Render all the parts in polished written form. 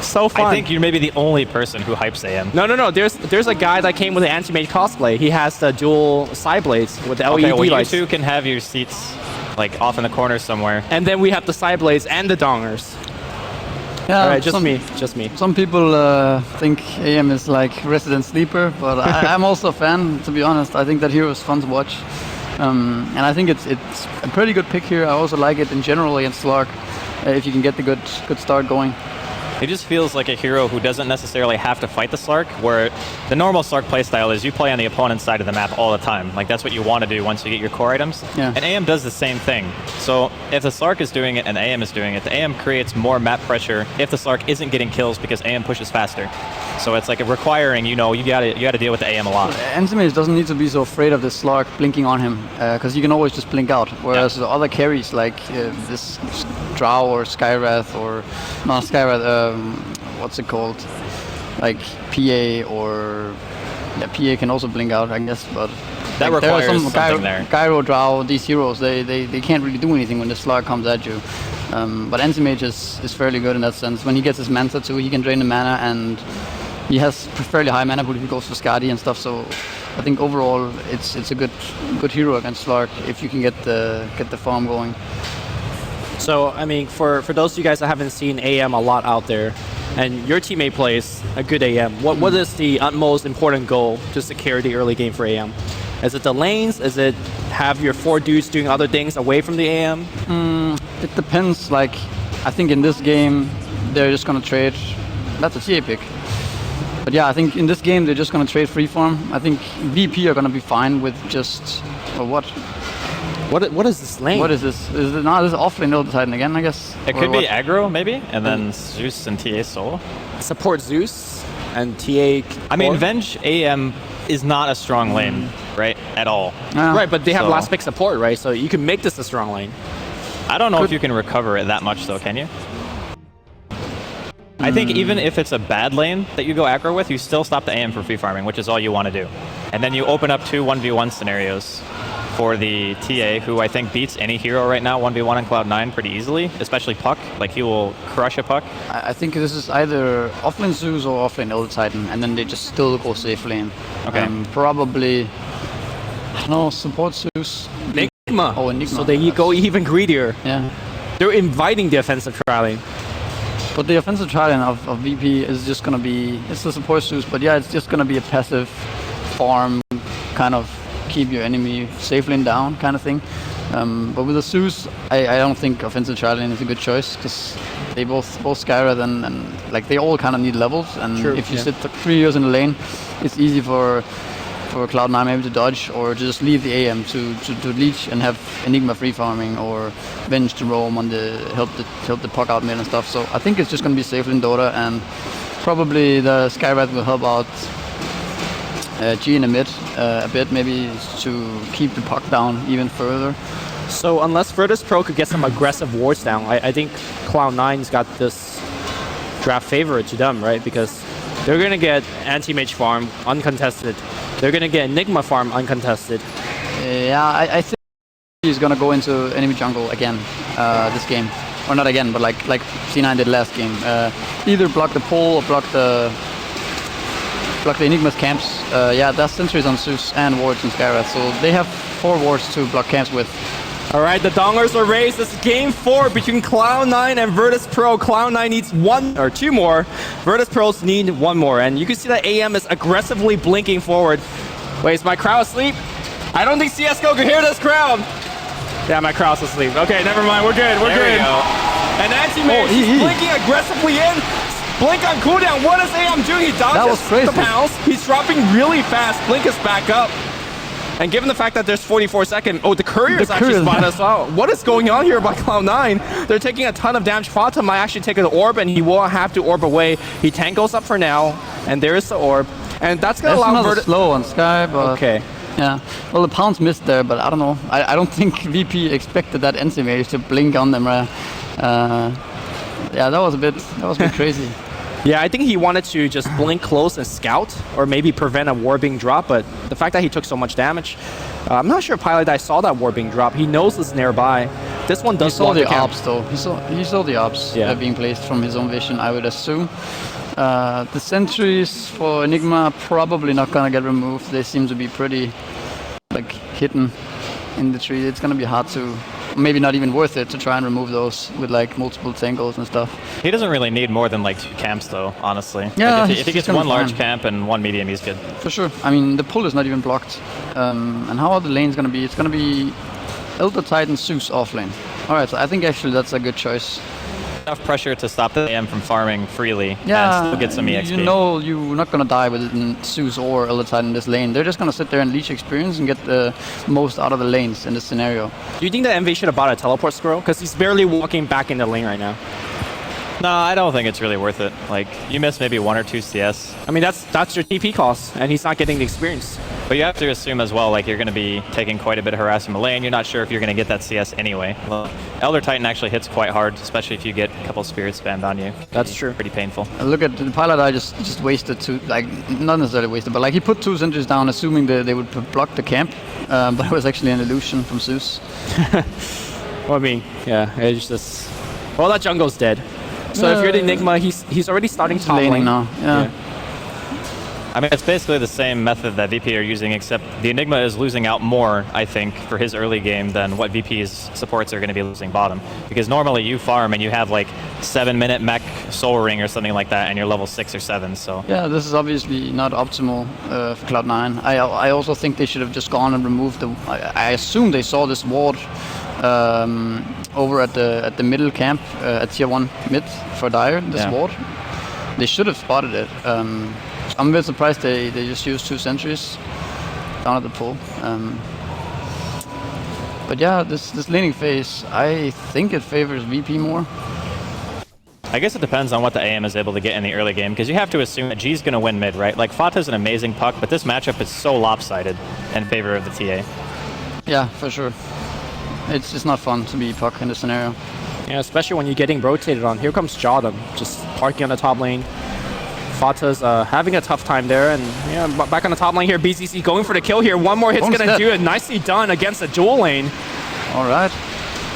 So fun. I think you're maybe the only person who hypes AM. No. There's a guy that came with the anti-mage cosplay. He has the dual side blades with the LED Okay, well, lights. you two can have your seats like off in the corner somewhere. And then we have the side blades and the dongers. Yeah, All right, just me. Some people think AM is like resident sleeper, but I'm also a fan, to be honest. I think that hero is fun to watch. And I think it's a pretty good pick here. I also like it in general against Slark, if you can get the good start going. He just feels like a hero who doesn't necessarily have to fight the Slark, where the normal Slark playstyle is you play on the opponent's side of the map all the time. Like, that's what you want to do once you get your core items. Yeah. And AM does the same thing. So if the Slark is doing it and AM is doing it, the AM creates more map pressure if the Slark isn't getting kills because AM pushes faster. So it's like requiring, you gotta deal with the AM a lot. Antimage doesn't need to be so afraid of the Slark blinking on him, because you can always just blink out. Whereas the other carries, like this Drow or Skywrath, or not Skywrath, what's it called? Like PA or PA can also blink out, I guess, but that like, requires there are some something there. Gyro, Drow, these heroes, they can't really do anything when the Slark comes at you. But Antimage is fairly good in that sense. When he gets his Manta too, he can drain the mana, and he has fairly high mana pool if he goes for Skadi and stuff. So I think overall it's a good hero against Slark if you can get the farm going. So, I mean, for those of you guys that haven't seen AM a lot out there, and your teammate plays a good AM, what is the utmost important goal to secure the early game for AM? Is it the lanes? Is it have your 4 dudes doing other things away from the AM? It depends. Like, I think in this game, they're just going to trade. That's a TA pick. But yeah, I think in this game, they're just going to trade free farm. I think VP are going to be fine with just... Or what? What is this lane? What is this? Is it not? This is offlane Node Titan again, I guess? It could be aggro, maybe, and then Zeus and TA solo. Support Zeus and TA... I mean, Venge AM is not a strong lane, right? At all. Right, but they have last pick support, right? So you can make this a strong lane. I don't know if you can recover it that much, though, can you? I think even if it's a bad lane that you go aggro with, you still stop the AM for free farming, which is all you want to do. And then you open up 2 1v1 scenarios for the TA, who I think beats any hero right now 1v1 on Cloud9 pretty easily, especially Puck. Like, he will crush a Puck. I think this is either offlane Zeus or offlane Elder Titan, and then they just still go safe lane. Okay. Probably, I don't know, support Zeus. Enigma. Oh, Enigma. So they go even greedier. Yeah. They're inviting the offensive trialing. But the offensive trialing of VP is just going to be, it's the support Zeus, but yeah, it's just going to be a passive farm, kind of keep your enemy safe lane down kind of thing. But with the Zeus, I don't think offensive trialing is a good choice, because they both Skywrath and like they all kind of need levels, and if you sit 3 years in the lane, it's easy for Cloud9 maybe to dodge, or to just leave the AM to leech and have Enigma free farming, or Venge to roam on the help the Puck out mid and stuff. So I think it's just going to be safe in Dota, and probably the Skywrath will help out G in the mid a bit, maybe to keep the Puck down even further. So unless Virtus.Pro could get some aggressive wards down, I think Cloud9's got this draft favorite to them, right? Because they're going to get anti-mage farm uncontested. They're going to get Enigma farm uncontested. Yeah, I think he's going to go into enemy jungle again this game. Or not again, but like C9 did last game. Either block the pole or block the Enigma's camps. Yeah, that's sentries on Zeus and wards on Skywrath. So they have 4 wards to block camps with. All right, the dongers are raised. This is game 4 between Cloud9 and Virtus.Pro. Cloud9 needs 1 or 2 more. Virtus.Pros need 1 more. And you can see that AM is aggressively blinking forward. Wait, is my crowd asleep? I don't think CSGO can hear this crowd. Yeah, my crowd's asleep. Okay, never mind. We're good. We're good. And anti-mage is blinking aggressively in. Blink on cooldown. What is AM doing? He dodges the pounce. He's dropping really fast. Blink is back up. And given the fact that there's 44 seconds, the courier is actually spotted as well. What is going on here by Cloud9? They're taking a ton of damage. Fata might actually take an orb, and he will have to orb away. He tangles up for now, and there is the orb. And that's going to allow Virtus slow on Sky, but... Okay. Yeah, well, the pounce missed there, but I don't know. I don't think VP expected that anti-mage to blink on them. Yeah, that was a bit crazy. Yeah, I think he wanted to just blink close and scout, or maybe prevent a war being dropped, but the fact that he took so much damage, I'm not sure Pilot Eye saw that war being dropped. He knows it's nearby. This one He does saw block the camp. ops though. He saw the ops being placed from his own vision, I would assume. The sentries for Enigma are probably not gonna get removed. They seem to be pretty like hidden in the tree. It's gonna be hard to, maybe not even worth it to try and remove those with like multiple tangles and stuff. He doesn't really need more than like 2 camps though, honestly. Yeah, like, if he's he gets gonna one be large fine. camp and 1 medium, he's good. For sure. I mean, the pull is not even blocked. And how are the lanes gonna be? It's gonna be Elder Titan, Zeus off lane. All right, so I think actually that's a good choice. Enough pressure to stop the AM from farming freely Yeah, and still get some EXP. you know you're not gonna die with Zeus or Elder Titan in this lane. They're just gonna sit there and leech experience and get the most out of the lanes in this scenario. Do you think that MV should have bought a teleport scroll? Because he's barely walking back in the lane right now. No, I don't think it's really worth it. Like, you miss maybe 1 or 2 CS. I mean, that's your TP cost, and he's not getting the experience. But you have to assume as well, like, you're going to be taking quite a bit of harass from a lane. You're not sure if you're going to get that CS anyway. Well, Elder Titan actually hits quite hard, especially if you get a couple spirits spammed on you. That's true. Pretty painful. Look at the pilot. I just wasted 2, like not necessarily wasted, but like he put 2 sentries down, assuming that they would block the camp. But it was actually an illusion from Zeus. Well, I mean, yeah, it's just. Well, that jungle's dead. So if you're the Enigma, he's already starting top Laning lane now. Yeah. I mean, it's basically the same method that VP are using, except the Enigma is losing out more, I think, for his early game than what VP's supports are going to be losing bottom. Because normally you farm and you have like 7-minute mech soul ring or something like that, and you're level 6 or 7. So Yeah, this is obviously not optimal for Cloud9. I also think they should have just gone and removed the. I assume they saw this ward over at the middle camp at tier 1 mid for Dire. This ward, they should have spotted it. I'm a bit surprised they just used 2 sentries down at the pool. But yeah, this laning phase, I think it favors VP more. I guess it depends on what the AM is able to get in the early game, because you have to assume that G's going to win mid, right? Like, Fata's an amazing puck, but this matchup is so lopsided in favor of the TA. Yeah, for sure. It's just not fun to be puck in this scenario. Yeah, especially when you're getting rotated on. Here comes Jawdom, just parking on the top lane. Fata's having a tough time there, and yeah, back on the top lane here. BZC going for the kill here. One more hit's Almost gonna dead. do it. Nicely done against the dual lane. All right.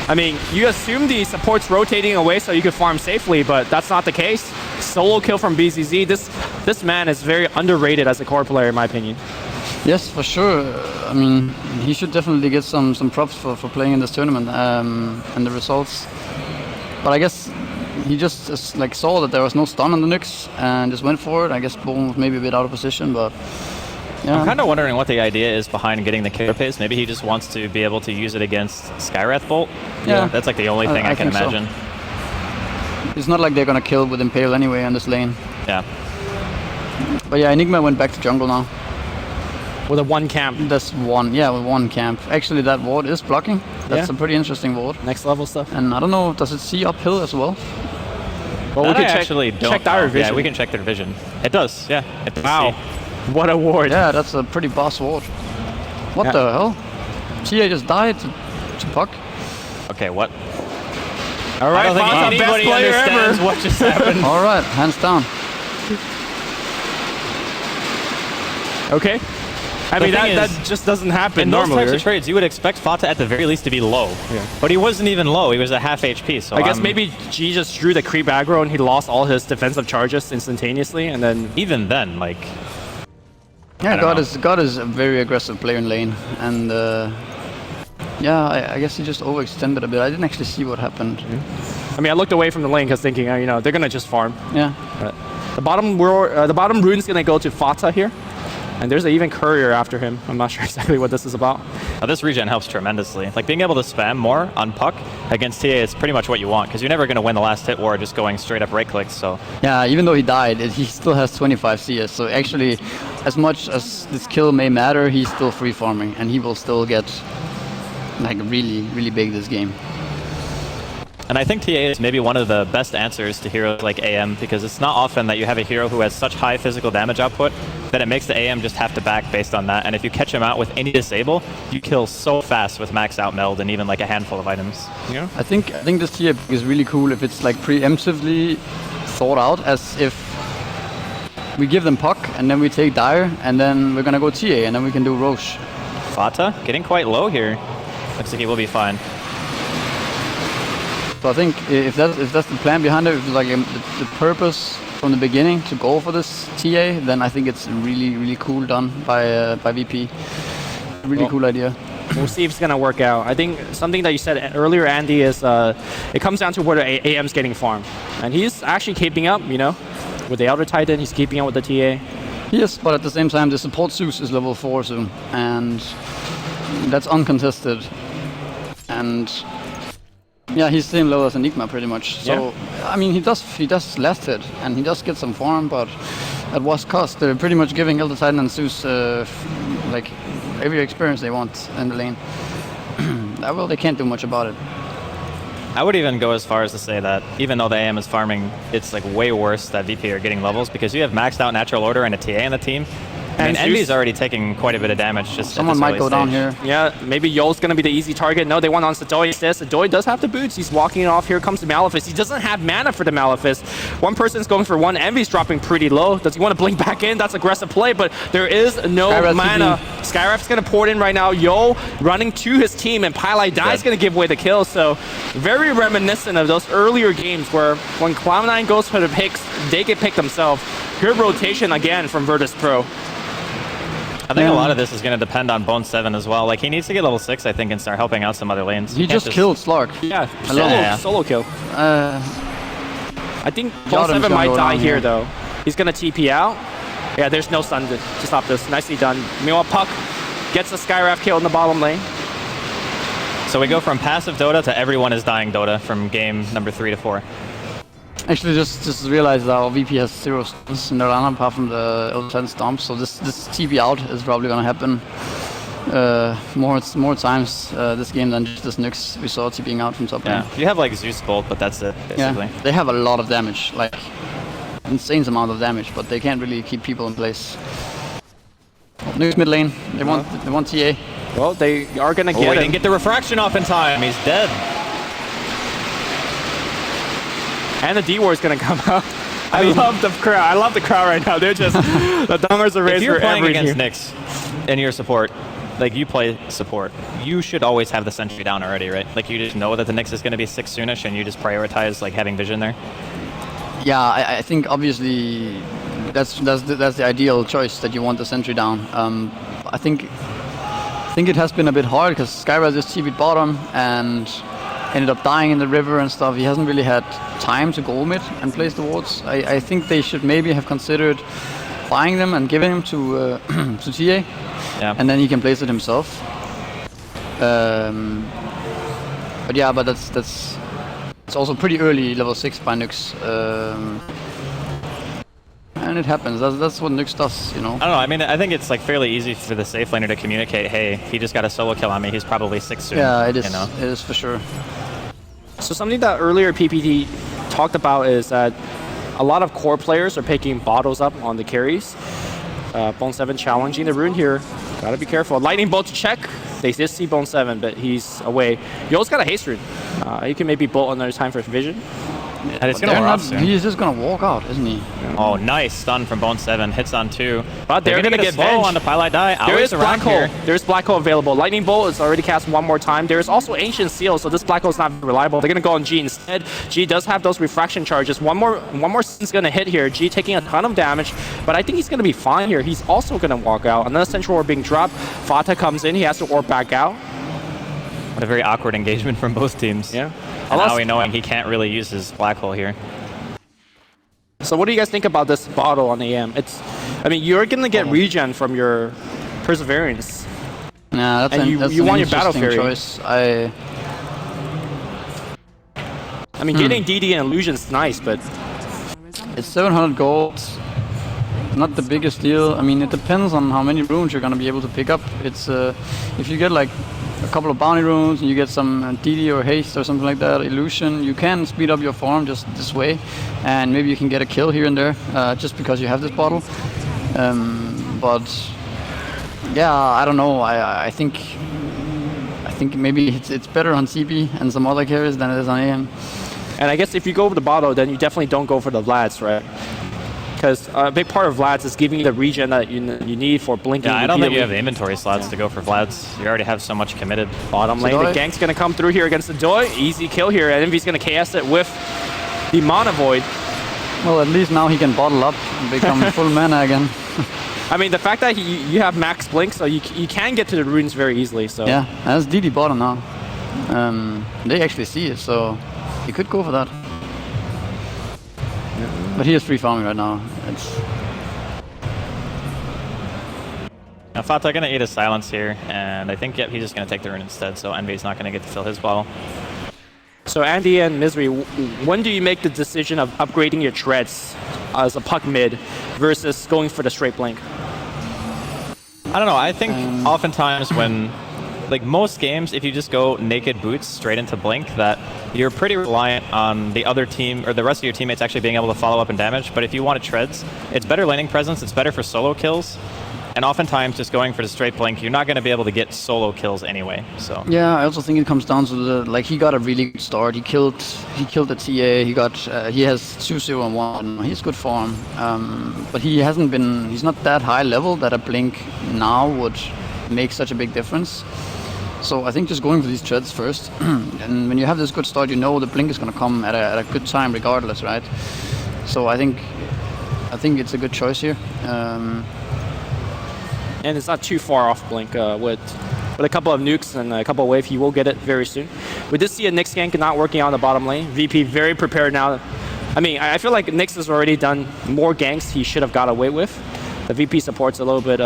I mean, you assume the support's rotating away so you can farm safely, but that's not the case. Solo kill from BZZ. This man is very underrated as a core player, in my opinion. Yes, for sure. I mean, he should definitely get some props for playing in this tournament and the results. But I guess he just like saw that there was no stun on the Nyx and just went for it. I guess Boom was maybe a bit out of position, but yeah. I'm kind of wondering what the idea is behind getting the killer pace. Maybe he just wants to be able to use it against Skywrath Bolt. Yeah. That's like the only thing I can think so. imagine. It's not like they're gonna kill with Impale anyway on this lane. Yeah. But yeah, Enigma went back to jungle now. With a 1 camp. That's one, yeah, with 1 camp. Actually, that ward is blocking. That's Yeah. a pretty interesting ward. Next level stuff. And I don't know, does it see uphill as well? Well, That we I can actually don't check Dire know. vision. Yeah, we can check their vision. It does, yeah. It does Wow. see. What a ward. Yeah, that's a pretty boss ward. What Yeah. the hell? TA just died to puck. Okay, what? All I right, don't think Fata, best anybody player understands ever. what just happened. All right, hands down. Okay. I The mean, thing that is, just doesn't happen In those normally. types right? of trades, you would expect Fata at the very least to be low. Yeah. But he wasn't even low. He was at half HP. So I guess I'm- maybe G just drew the creep aggro and he lost all his defensive charges instantaneously, and then even then, like, Yeah, don't know. God is a very aggressive player in lane, and yeah, I guess he just overextended a bit. I didn't actually see what happened. I mean, I looked away from the lane because thinking, you know, they're gonna just farm. Yeah, But the bottom rune's gonna go to Fata here, and there's an even courier after him. I'm not sure exactly what this is about. this regen helps tremendously. Like, being able to spam more on puck against TA is pretty much what you want, because you're never going to win the last hit war just going straight up right clicks. So yeah. Even though he died, he still has 25 CS. So actually, as much as this kill may matter, he's still free farming, and he will still get like really, really big this game. And I think TA is maybe one of the best answers to heroes like AM, because it's not often that you have a hero who has such high physical damage output that it makes the AM just have to back based on that. And if you catch him out with any disable, you kill so fast with max out meld and even like a handful of items. Yeah. I think this tier pick is really cool if it's like preemptively thought out, as if we give them puck and then we take Dire and then we're gonna go TA and then we can do Roche. Fata getting quite low here. Looks like he will be fine. So I think if that's the plan behind it, if it's like the purpose from the beginning to go for this TA, then I think it's really cool done by VP. Really cool idea. We'll see if it's going to work out. I think something that you said earlier, Andy, is it comes down to where the AM's getting farmed. And he's actually keeping up, you know, with the Elder Titan. He's keeping up with the TA. Yes, but at the same time, the support Zeus is level 4 soon. And that's uncontested. And yeah, he's same level as Enigma pretty much. So, I mean, he does last hit. And he does get some farm, but at what cost? They're pretty much giving Elder Titan and Zeus like every experience they want in the lane. Well, they can't do much about it. I would even go as far as to say that even though the AM is farming, it's like way worse that VP are getting levels because you have maxed out natural order and a TA in the team. I mean, Envy's already taking quite a bit of damage. Just someone might go down here. Yeah, maybe Yo's going to be the easy target. No, they went on Sadoi instead. Sadoi does have the boots. He's walking it off. Here comes the Malefice. He doesn't have mana for the Malefice. One person's going for one. Envy's dropping pretty low. Does he want to blink back in? That's aggressive play, but there is no mana. Skyraf's going to pour it in right now. Yo running to his team, and Pylai Dai's going to give away the kill. So very reminiscent of those earlier games where when Cloud9 goes for the picks, they get picked themselves. Good rotation again from Virtus.Pro. I think a lot of this is going to depend on Bone 7 as well. Like, he needs to get level 6, I think, and start helping out some other lanes. He just killed Slark. Yeah, solo kill. I think Bone 7 might die here, though. He's going to TP out. Yeah, there's no stun to stop this. Nicely done. Meanwhile, Puck gets the Skyraf kill in the bottom lane. So we go from passive Dota to everyone is dying Dota from game number 3 to 4. Actually, just realized that our VP has 0 stuns in their lineup apart from the L10 stomp, so this TP out is probably going to happen more times this game than just this Nyx we saw TPing out from top lane. Yeah, you have like Zeus Bolt, but that's it, basically. Yeah, they have a lot of damage, like insane amount of damage, but they can't really keep people in place. Nyx mid lane, they want TA. Well, they are going to get he didn't get the refraction off in time, he's dead. And the D-War is going to come out. I love the crowd. I love the crowd right now. They're just the Dongers are raised for everything. If you're playing against Nyx and you're support, like you play support, you should always have the sentry down already, right? Like you just know that the Nyx is going to be 6 soonish, and you just prioritize like having vision there. Yeah, I think obviously that's the ideal choice, that you want the sentry down. I think it has been a bit hard because Skyra just TP'd bottom and ended up dying in the river and stuff. He hasn't really had time to go mid and place the wards. I think they should maybe have considered buying them and giving them to TA, and then he can place it himself. But that's it's also pretty early level 6 by Nyx. And it happens. That's what Nyx does, you know. I don't know. I mean, I think it's like fairly easy for the safe laner to communicate, hey, he just got a solo kill on me. He's probably 6 soon. Yeah, it is. You know? It is for sure. So something that earlier PPT talked about is that a lot of core players are picking bottles up on the carries. Bone 7 challenging the rune here. Gotta be careful. Lightning bolt to check. They did see Bone 7, but he's away. Yo's got a haste rune. He can maybe bolt another time for vision. And it's gonna wear off soon. He's just gonna walk out, isn't he? Oh, nice stun from Bone 7. Hits on 2. But they're gonna get Bow on the Pylai Die. There is Black Hole. There's Black Hole available. Lightning Bolt is already cast one more time. There is also Ancient Seal, so this Black Hole is not reliable. They're gonna go on G instead. G does have those refraction charges. One more stun's gonna hit here. G taking a ton of damage, but I think he's gonna be fine here. He's also gonna walk out. Another Central Orb being dropped. Fata comes in. He has to orb back out. What a very awkward engagement from both teams. Yeah. And now we knowing he can't really use his Black Hole here. So what do you guys think about this bottle on AM? I mean, you're gonna get regen from your Perseverance. Nah, that's you want your Battle Fury choice. I mean, getting DD and Illusion's nice, but it's 700 gold. Not the biggest deal. I mean, it depends on how many runes you're gonna be able to pick up. It's if you get like a couple of bounty runes and you get some DD or haste or something like that, illusion, you can speed up your farm just this way, and maybe you can get a kill here and there just because you have this bottle. But yeah, I don't know. I think maybe it's better on CP and some other carries than it is on AM. And I guess if you go for the bottle, then you definitely don't go for the Vlads, right? because a big part of Vlad's is giving you the regen that you need for blinking. Yeah, I don't think you have repeatedly. the inventory slots to go for Vlad's. You already have so much committed. Bottom lane, the gank's going to come through here against the Doi. Easy kill here, and Envy's going to KS it with the Mana Void. Well, at least now he can bottle up and become full mana again. I mean, the fact that you have max blink, so you can get to the runes very easily. So Yeah, that's DD bottom now. They actually see it, so he could go for that. But he is free farming right now. Now Fata going to eat a silence here, and I think yep, he's just going to take the rune instead, so Envy's not going to get to fill his bottle. So Andy and Misery, when do you make the decision of upgrading your treads as a puck mid versus going for the straight blink? I don't know, I think oftentimes when, like most games, if you just go naked boots straight into blink, that you're pretty reliant on the other team, or the rest of your teammates actually being able to follow up and damage, but if you want treads, it's better laning presence, it's better for solo kills, and oftentimes just going for the straight blink, you're not going to be able to get solo kills anyway, so. Yeah, I also think it comes down to the, like, he got a really good start. He killed the TA. He has 2-0 and 1. He's good form, but he's not that high level that a blink now would make such a big difference. So I think just going for these treads first, and when you have this good start, you know the blink is going to come at a good time regardless, right? So I think it's a good choice here. And it's not too far off blink with a couple of nukes and a couple of wave. He will get it very soon. We did see a Nyx gank not working on the bottom lane. VP very prepared now. I mean, I feel like Nyx has already done more ganks he should have got away with. The VP support's a little bit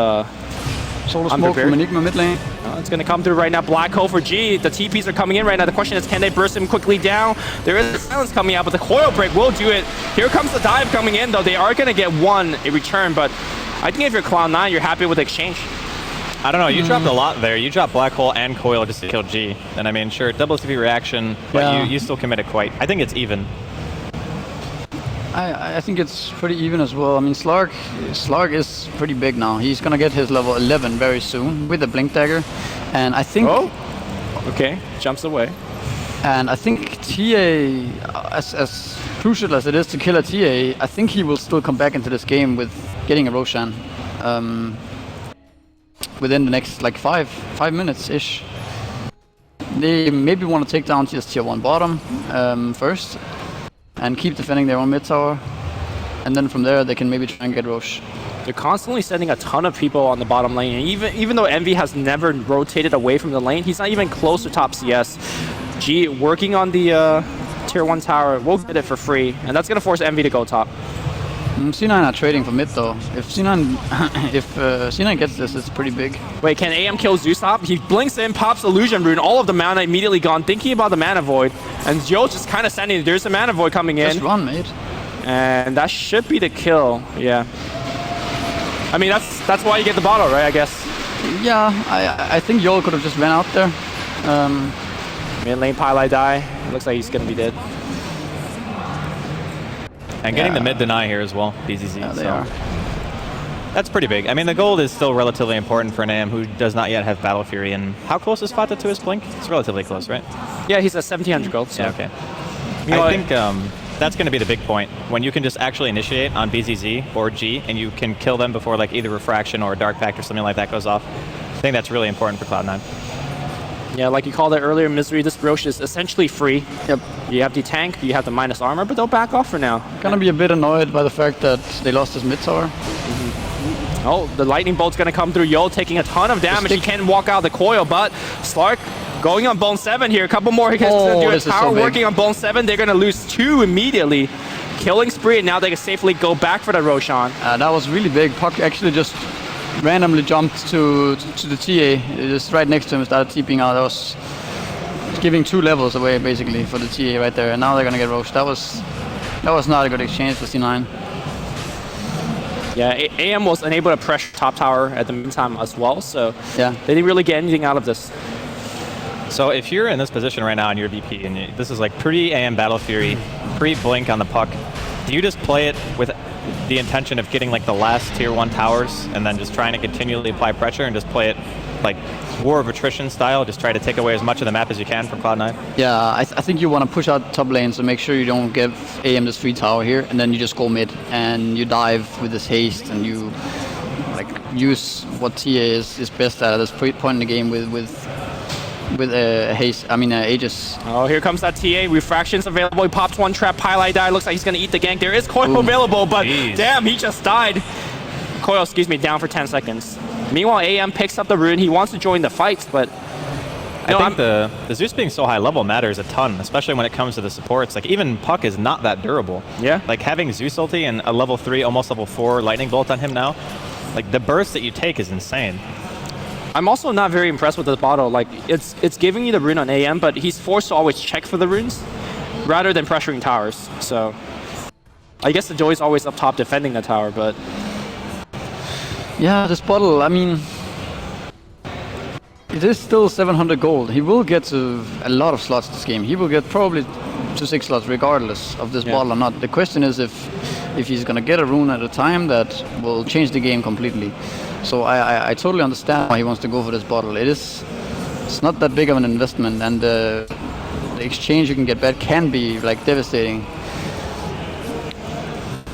Solar smoke from Enigma mid lane. It's going to come through right now. Black hole for G. The TPs are coming in right now. The question is, can they burst him quickly down? There is a silence coming out, but the coil break will do it. Here comes the dive coming in, though. They are going to get one in return, but I think if you're Cloud9, you're happy with the exchange. I don't know, you dropped a lot there. You dropped Black Hole and Coil just to kill G. And I mean, sure, double TP reaction, but you still committed quite. I think it's even. I think it's pretty even as well. I mean, Slark is pretty big now. He's gonna get his level 11 very soon with the Blink Dagger, and I think. Oh, okay, jumps away. And I think TA, as crucial as it is to kill a TA, I think he will still come back into this game with getting a Roshan within the next like five minutes ish. They maybe want to take down just tier 1 bottom first. And keep defending their own mid tower, and then from there they can maybe try and get Roche. They're constantly sending a ton of people on the bottom lane, and even though Envy has never rotated away from the lane, he's not even close to top CS. G working on the tier 1 tower will get it for free, and that's gonna force Envy to go top. C9 are trading for mid though. If C9 gets this, it's pretty big. Wait, can AM kill Zeusop? He blinks in, pops Illusion Rune, all of the mana immediately gone, thinking about the Mana Void. And Joe's just kind of standing, there's a Mana Void coming in. Just run, mate. And that should be the kill, yeah. I mean, that's why you get the bottle, right, I guess? Yeah, I think Joel could have just ran out there. Mid lane Pylai die, looks like he's gonna be dead. And getting the mid deny here as well, BZZ. Yeah, they are. That's pretty big. I mean, the gold is still relatively important for an AM who does not yet have Battle Fury. And how close is Fata to his blink? It's relatively close, right? Yeah, he's at 1700 gold. So. Yeah, okay. You know I think that's going to be the big point. When you can just actually initiate on BZZ or G, and you can kill them before like either Refraction or Dark Pact or something like that goes off. I think that's really important for Cloud9. Yeah, like you called it earlier, Misery, this Roche is essentially free. Yep. You have the tank, you have the minus armor, but they'll back off for now. Gonna be a bit annoyed by the fact that they lost his mid tower. Oh, the lightning bolt's gonna come through. Yo taking a ton of damage. He can walk out of the coil, but Slark going on Bone 7 here. A couple more hits to do it. Power working on Bone 7. They're gonna lose 2 immediately. Killing spree, and now they can safely go back for the Roshan. That was really big. Puck actually just randomly jumped to the TA, just right next to him, started TPing out. That was giving 2 levels away basically for the TA right there, and now they're gonna get Roche. That was not a good exchange for C9. Yeah, AM was unable to pressure top tower at the meantime as well, so yeah, they didn't really get anything out of this. So if you're in this position right now and you're VP, and this is like pre-AM Battle Fury, pre-blink on the puck, Do you just play it with the intention of getting like the last tier 1 towers and then just trying to continually apply pressure and just play it like war of attrition style, just try to take away as much of the map as you can from Cloud9? Yeah, I think you want to push out top lane, so make sure you don't give AM this free tower here, and then you just go mid and you dive with this haste and you like use what TA is best at this point in the game with haste. I mean Aegis. Oh, here comes that TA. Refractions available. He pops one trap. Pylai died. Looks like he's gonna eat the gank. There is Coil available, but damn, he just died. Coil, excuse me, down for 10 seconds. Meanwhile, AM picks up the rune. He wants to join the fight, but I think the Zeus being so high level matters a ton, especially when it comes to the supports. Like even Puck is not that durable. Yeah. Like having Zeus ulti and a level 3, almost level 4 lightning bolt on him now, like the burst that you take is insane. I'm also not very impressed with the bottle. Like it's giving you the rune on AM, but he's forced to always check for the runes rather than pressuring towers. So I guess the Joey's always up top defending the tower, but yeah, this bottle, I mean, it is still 700 gold. He will get to a lot of slots this game. He will get probably to 6 slots regardless of this bottle or not. The question is if he's gonna get a rune at a time that will change the game completely. So I totally understand why he wants to go for this bottle. It's not that big of an investment, and the exchange you can get back can be like devastating.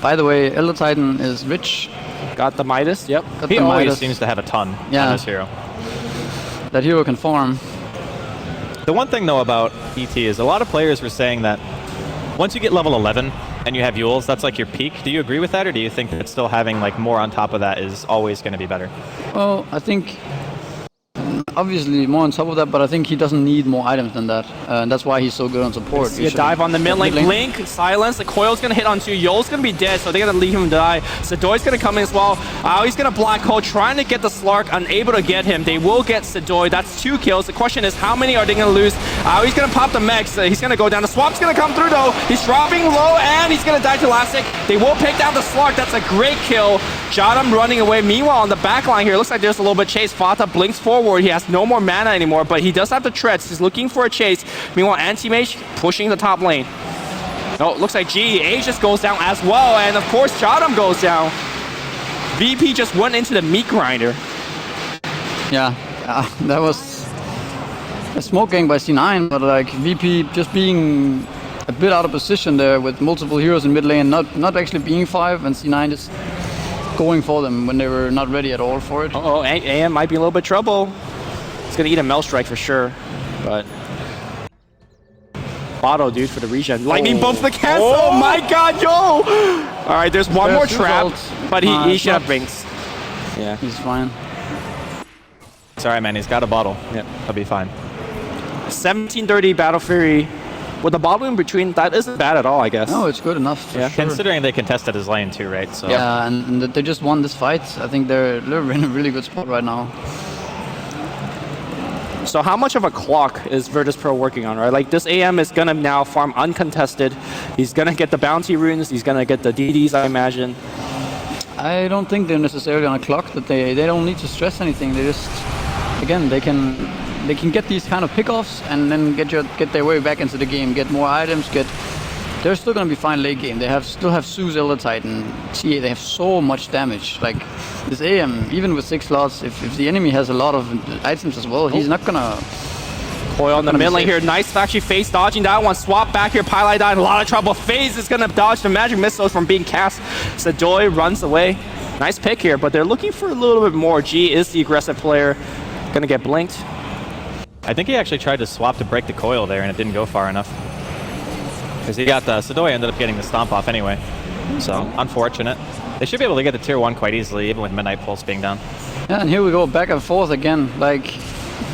By the way, Elder Titan is rich. got the Midas. Yep. Got He the always Midas. seems to have a ton on this hero. That hero can farm. The one thing though about ET is a lot of players were saying that once you get level 11 and you have Yules, that's like your peak. Do you agree with that, or do you think that still having like more on top of that is always going to be better? Well, I think obviously more on top of that, but I think he doesn't need more items than that. And that's why he's so good on support. See a dive on the mid lane. Blink, silence. The Coil's going to hit on 2. Yul's going to be dead, so they're going to leave him die. Sedoy's going to come in as well. He's going to black hole, trying to get the Slark, unable to get him. They will get Sedoy. That's 2 kills. The question is, how many are they going to lose? He's going to pop the Mex. He's going to go down. The Swap's going to come through, though. He's dropping low, and he's going to die to Elastic. They will pick down the Slark. That's a great kill. Jadam running away. Meanwhile, on the back line here, it looks like there's a little bit of chase. Fata blinks forward. He has no more mana anymore, but he does have the treads. He's looking for a chase. Meanwhile, Anti-Mage pushing the top lane. Oh, looks like Aegis goes down as well, and of course, Jadam goes down. VP just went into the meat grinder. Yeah, that was a smoke gang by C9, but like VP just being a bit out of position there with multiple heroes in mid lane, not actually being 5, and C9 just going for them when they were not ready at all for it. Uh-oh, AM might be in a little bit of trouble. He's gonna eat a Mel Strike for sure, but Bottle, dude, for the regen. Lightning bolt for the cancel. Oh my god, yo! All right, there's one more trap, but he should have Binks. Yeah, He's fine. It's alright, man. He's got a bottle. Yeah. He'll be fine. 1730 Battle Fury. With the bottle in between, that isn't bad at all, I guess. No, it's good enough. For Yeah. sure. Considering they contested his lane too, right? So Yeah, and they just won this fight. I think they're in a really good spot right now. So how much of a clock is Virtus.Pro working on, right? Like this AM is gonna now farm uncontested. He's gonna get the bounty runes. He's gonna get the DDs, I imagine. I don't think they're necessarily on a clock. That they don't need to stress anything. They just, again, they can get these kind of pickoffs and then get their way back into the game. Get more items. They're still gonna be fine late game. They still have ASUS Elder Titan, TA. They have so much damage. Like this AM, even with 6 slots, if the enemy has a lot of items as well, he's not gonna. Coil on the mid lane here. Nice actually face dodging that one. Swap back here. Pylai died in a lot of trouble. FaZe is going to dodge the magic missiles from being cast. Sedoy runs away. Nice pick here, but they're looking for a little bit more. G is the aggressive player. Going to get blinked. I think he actually tried to swap to break the coil there, and it didn't go far enough. Because he got the Sedoy ended up getting the stomp off anyway. So unfortunate. They should be able to get the tier 1 quite easily, even with Midnight Pulse being down. Yeah, and here we go back and forth again. Like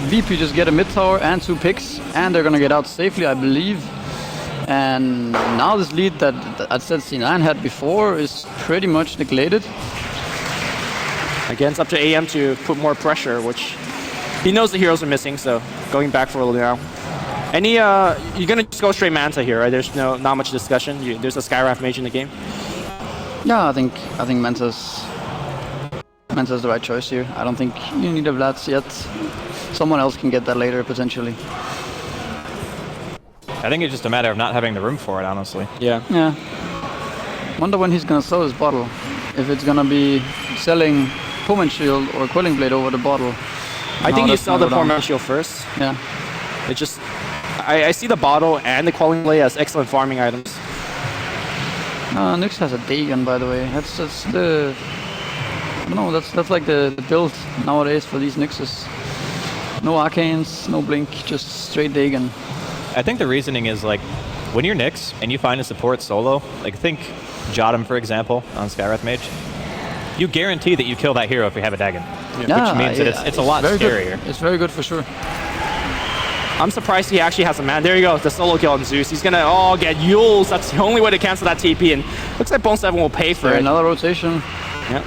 VP just get a mid tower and 2 picks, and they're gonna get out safely, I believe. And now this lead that I said C9 had before is pretty much neglected. Again, it's up to AM to put more pressure, which he knows the heroes are missing, so going back for a little now. You're gonna just go straight Manta here, right? There's not much discussion. There's a Skywrath mage in the game. Yeah, I think Manta's the right choice here. I don't think you need a Vlad yet. Someone else can get that later, potentially. I think it's just a matter of not having the room for it, honestly. Yeah. Yeah. Wonder when he's gonna sell his bottle. If it's gonna be selling Pullman Shield or Quelling Blade over the bottle. I think you sell the Torment Shield first. Yeah. It just, I see the bottle and the Quelling Blade as excellent farming items. Nyx has a Dagon, by the way. That's the, I don't know. That's like the build nowadays for these Nyxes. No arcanes, no blink, just straight Dagon. I think the reasoning is like, when you're Nyx and you find a support solo, like think Jotum for example on Skywrath Mage, you guarantee that you kill that hero if you have a Dagon. Yeah, which means that it's a lot very scarier. Good. It's very good for sure. I'm surprised he actually has a man. There you go, the solo kill on Zeus. He's gonna get Yules. That's the only way to cancel that TP, and looks like Bone 7 will pay for it. Another rotation. Yeah.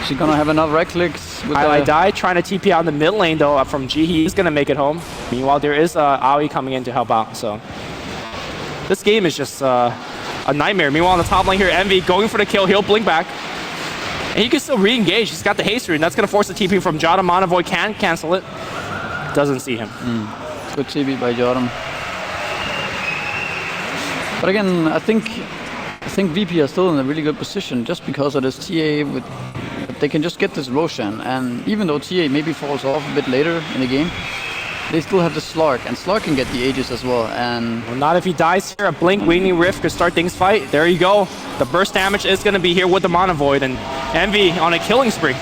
Is he gonna have enough right clicks? With I die trying to TP out in the mid lane though from G. He's gonna make it home. Meanwhile, there is Aoi coming in to help out. So this game is just a nightmare. Meanwhile, on the top lane here, Envy going for the kill. He'll blink back. And he can still re-engage. He's got the haste rune. That's going to force the TP from Jotum. Monavoid can cancel it. Doesn't see him. Good TP by Jotum. But again, I think VP are still in a really good position just because of this TA. They can just get this Roshan. And even though TA maybe falls off a bit later in the game, they still have the Slark, and Slark can get the Aegis as well. And well, not if he dies here. A Blink Winging Rift could start things fight. There you go. The burst damage is going to be here with the Mana Void, and Envy on a killing spree.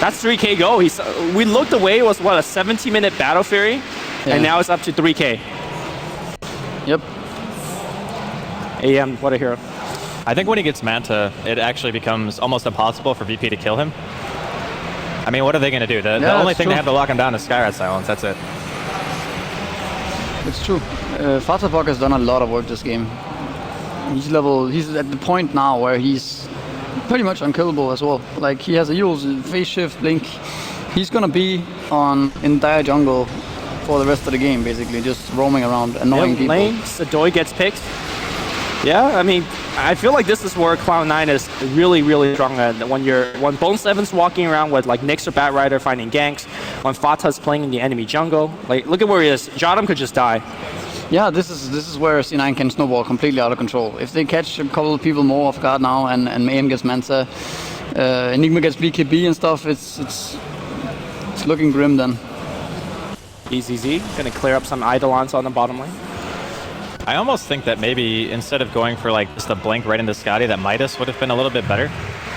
That's 3k go. We looked away. It was what, a 17-minute Battle Fury, and now it's up to 3k. Yep. AM, what a hero. I think when he gets Manta, it actually becomes almost impossible for VP to kill him. I mean, what are they going to do? The only thing they have to lock him down is Skywrath Silence. That's it. It's true. Fatabok has done a lot of work this game. He's at the point now where he's pretty much unkillable as well. Like, he has a Yules, phase shift, blink. He's going to be in dire jungle for the rest of the game, basically, just roaming around, annoying people. Lane, Sadoi gets picked. Yeah, I mean, I feel like this is where Cloud9 is really, really strong at. When Bone 7's walking around with like Nyx or Batrider finding ganks, when Fata's playing in the enemy jungle, like look at where he is. Jotum could just die. Yeah, this is where C9 can snowball completely out of control. If they catch a couple of people more off guard now, and Mayhem gets Manta, Enigma gets BKB and stuff, it's looking grim then. EZZ gonna clear up some Eidolons on the bottom lane. I almost think that maybe instead of going for like just a blink right into Scotty, that Midas would have been a little bit better.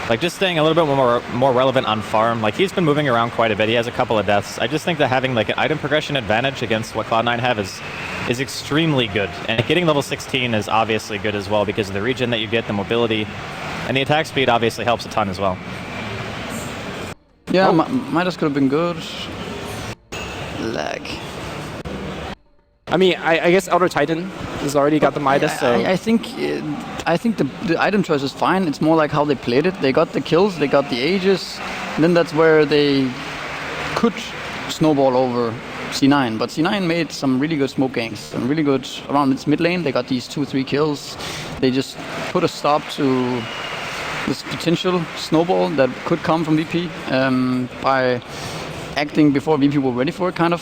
Like just staying a little bit more relevant on farm. Like he's been moving around quite a bit. He has a couple of deaths. I just think that having like an item progression advantage against what Cloud9 have is extremely good. And getting level 16 is obviously good as well because of the regen that you get, the mobility, and the attack speed obviously helps a ton as well. Yeah, Midas could have been good. Lag. I mean, I guess Elder Titan has already got the Midas, so... I think the item choice is fine. It's more like how they played it. They got the kills, they got the Aegis, and then that's where they could snowball over C9. But C9 made some really good smoke ganks, some really good around its mid lane. They got these 2-3 kills. They just put a stop to this potential snowball that could come from VP by acting before VP were ready for it, kind of.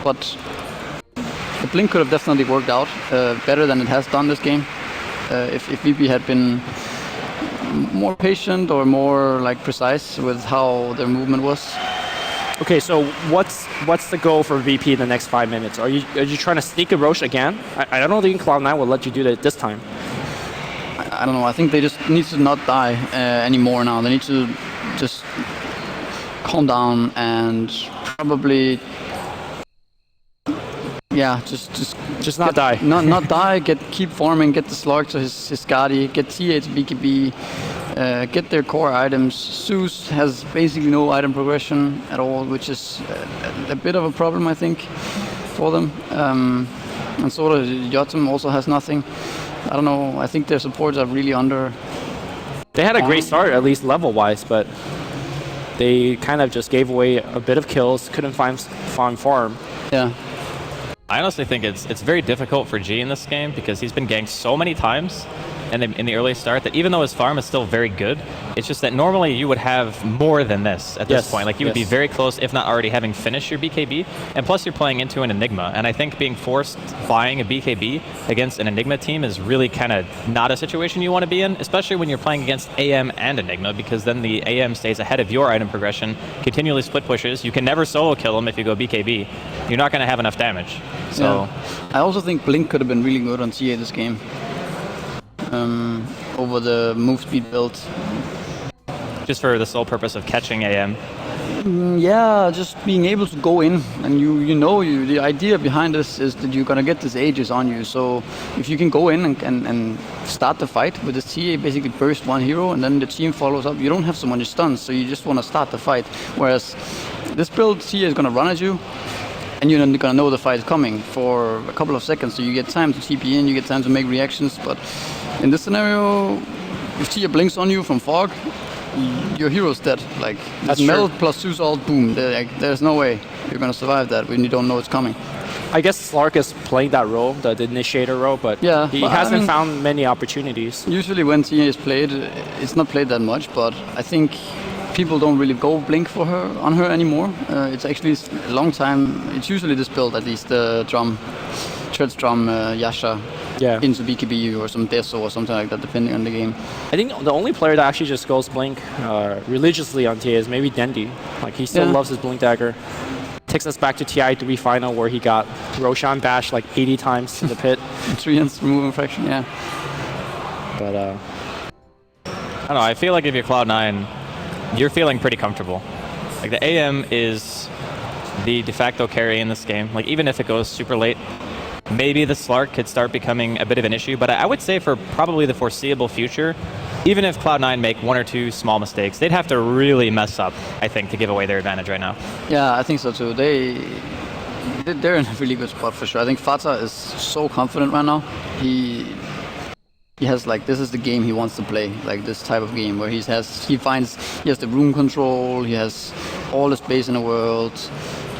But the blink could have definitely worked out better than it has done this game. If VP had been more patient or more like precise with how their movement was. Okay, so what's the goal for VP in the next 5 minutes? Are you trying to sneak a Roche again? I don't think Cloud9 will let you do that this time. I don't know. I think they just need to not die anymore now. They need to just calm down and probably. Yeah, just not die. Not die. Keep farming. Get the Slark to his Skadi. Get TA to BKB. Get their core items. Zeus has basically no item progression at all, which is a bit of a problem, I think, for them. And sort of Jotum also has nothing. I don't know. I think their supports are really under. They had a great start, at least level-wise, but they kind of just gave away a bit of kills. Couldn't find farm. Yeah. I honestly think it's very difficult for G in this game because he's been ganked so many times in the early start that even though his farm is still very good, it's just that normally you would have more than this at this point. Like you would be very close, if not already having finished your BKB, and plus you're playing into an Enigma, and I think being forced buying a BKB against an Enigma team is really kind of not a situation you want to be in, especially when you're playing against AM and Enigma, because then the AM stays ahead of your item progression, continually split pushes. You can never solo kill him if you go BKB. You're not going to have enough damage. So I also think Blink could have been really good on TA this game. Over the move speed build. Just for the sole purpose of catching AM. Yeah, just being able to go in, and the idea behind this is that you're gonna get this Aegis on you. So if you can go in and start the fight with this TA, basically burst one hero, and then the team follows up. You don't have someone to stun, so you just want to start the fight. Whereas this build, TA is gonna run at you, and you're gonna know the fight is coming for a couple of seconds. So you get time to TP in, you get time to make reactions. But in this scenario, if TA blinks on you from fog, your hero's dead. Like, that's meld plus Zeus ult, boom. There's no way you're gonna survive that when you don't know it's coming. I guess Slark is playing that role, the initiator role, but he hasn't found many opportunities. Usually when TA is played, it's not played that much, but I think people don't really go blink on her anymore. It's actually a long time. It's usually this build, at least the Treads drum Yasha into BKB or some Deso or something like that, depending on the game. I think the only player that actually just goes blink religiously on TA is maybe Dendi. Like, he still loves his blink dagger. Takes us back to TI3 final where he got Roshan bashed like 80 times to the pit. 3 remove fraction, yeah. But I don't know, I feel like if you're Cloud9, you're feeling pretty comfortable. Like, the AM is the de facto carry in this game. Like, even if it goes super late, maybe the Slark could start becoming a bit of an issue, but I would say for probably the foreseeable future, even if Cloud9 make 1 or 2 small mistakes, they'd have to really mess up, I think, to give away their advantage right now. Yeah, I think so too. They're in a really good spot for sure. I think Fata is so confident right now. He has, like, this is the game he wants to play, like this type of game where he has the room control, he has all the space in the world.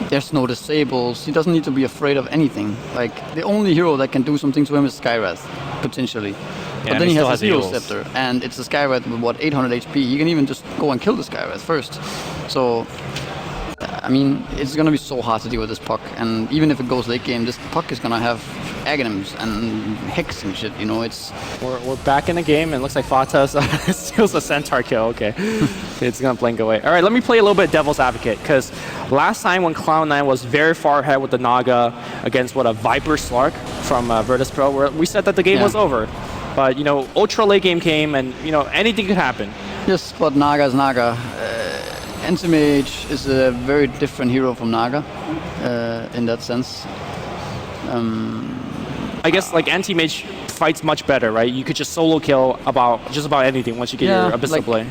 There's no disables. He doesn't need to be afraid of anything. Like, the only hero that can do something to him is Skywrath, potentially. Yeah, but then he has a Hero Scepter, and it's a Skywrath with, what, 800 HP. He can even just go and kill the Skywrath first. So, I mean, it's going to be so hard to deal with this puck. And even if it goes late game, this puck is going to have Aghanims and Hex and shit, you know, it's... We're back in the game, and it looks like Fata steals a Centaur kill. Okay, it's going to blink away. All right, let me play a little bit devil's advocate, because last time when Cloud9 was very far ahead with the Naga against, a Viper Slark from Virtus.Pro, we said that the game was over. But, ultra late game came, and, anything could happen. Yes, but Naga is Naga. Anti-Mage is a very different hero from Naga, in that sense. I guess, like, Anti-Mage fights much better, right? You could just solo kill just about anything once you get your Abyssal Blade.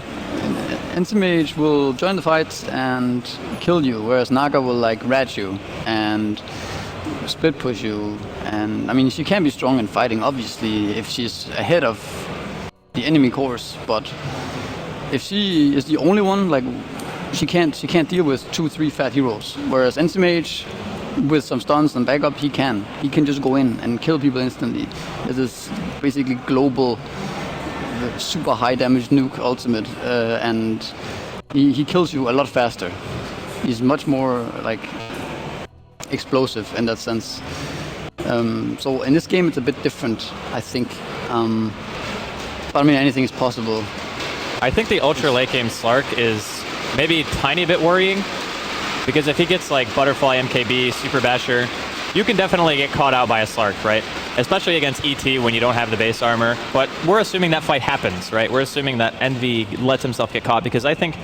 Anti-Mage will join the fight and kill you, whereas Naga will, like, rat you and split push you. And, I mean, she can be strong in fighting, obviously, if she's ahead of the enemy course, but if she is the only one, like, she can't deal with 2-3 fat heroes, whereas Anti-Mage, with some stuns and backup, he can just go in and kill people instantly. This is basically global, super high damage nuke ultimate, and he kills you a lot faster. He's much more, like, explosive in that sense. So in this game it's a bit different, I think. But I mean, anything is possible. I think the ultra late game Slark is maybe a tiny bit worrying, because if he gets like Butterfly MKB, Super Basher, you can definitely get caught out by a Slark, right? Especially against ET when you don't have the base armor. But we're assuming that fight happens, right? We're assuming that Envy lets himself get caught, because I think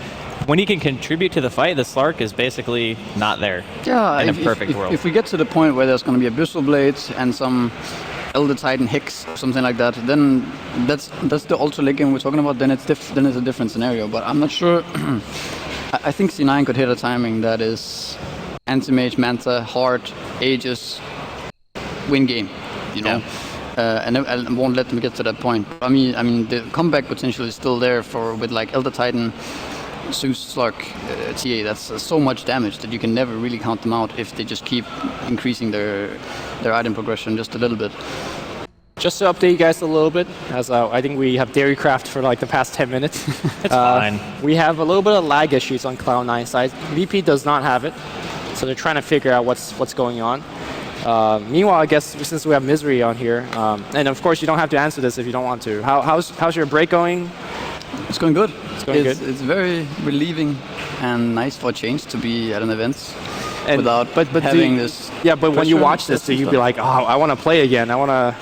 when he can contribute to the fight, the Slark is basically not there in a perfect world. If we get to the point where there's going to be Abyssal Blades and some Elder Titan Hex, something like that, then that's the ultra late game we're talking about. Then it's a different scenario. But I'm not sure. I think C9 could hit a timing that is Anti-Mage, Manta, Heart, Aegis, win game, you know. And I won't let them get to that point. I mean, the comeback potential is still there with like Elder Titan, Zeus, Slark, TA. That's so much damage that you can never really count them out if they just keep increasing their item progression just a little bit. Just to update you guys a little bit, as I think we have Dairycraft for like the past 10 minutes. It's fine. We have a little bit of lag issues on Cloud9 side. VP does not have it, so they're trying to figure out what's going on. Meanwhile, I guess since we have Misery on here, and of course you don't have to answer this if you don't want to. How's your break going? It's going good. It's going good. It's very relieving and nice for a change to be at an event And, without having this. Yeah, but when you pressure, watch this, do you be like, oh, I want to play again? I want to.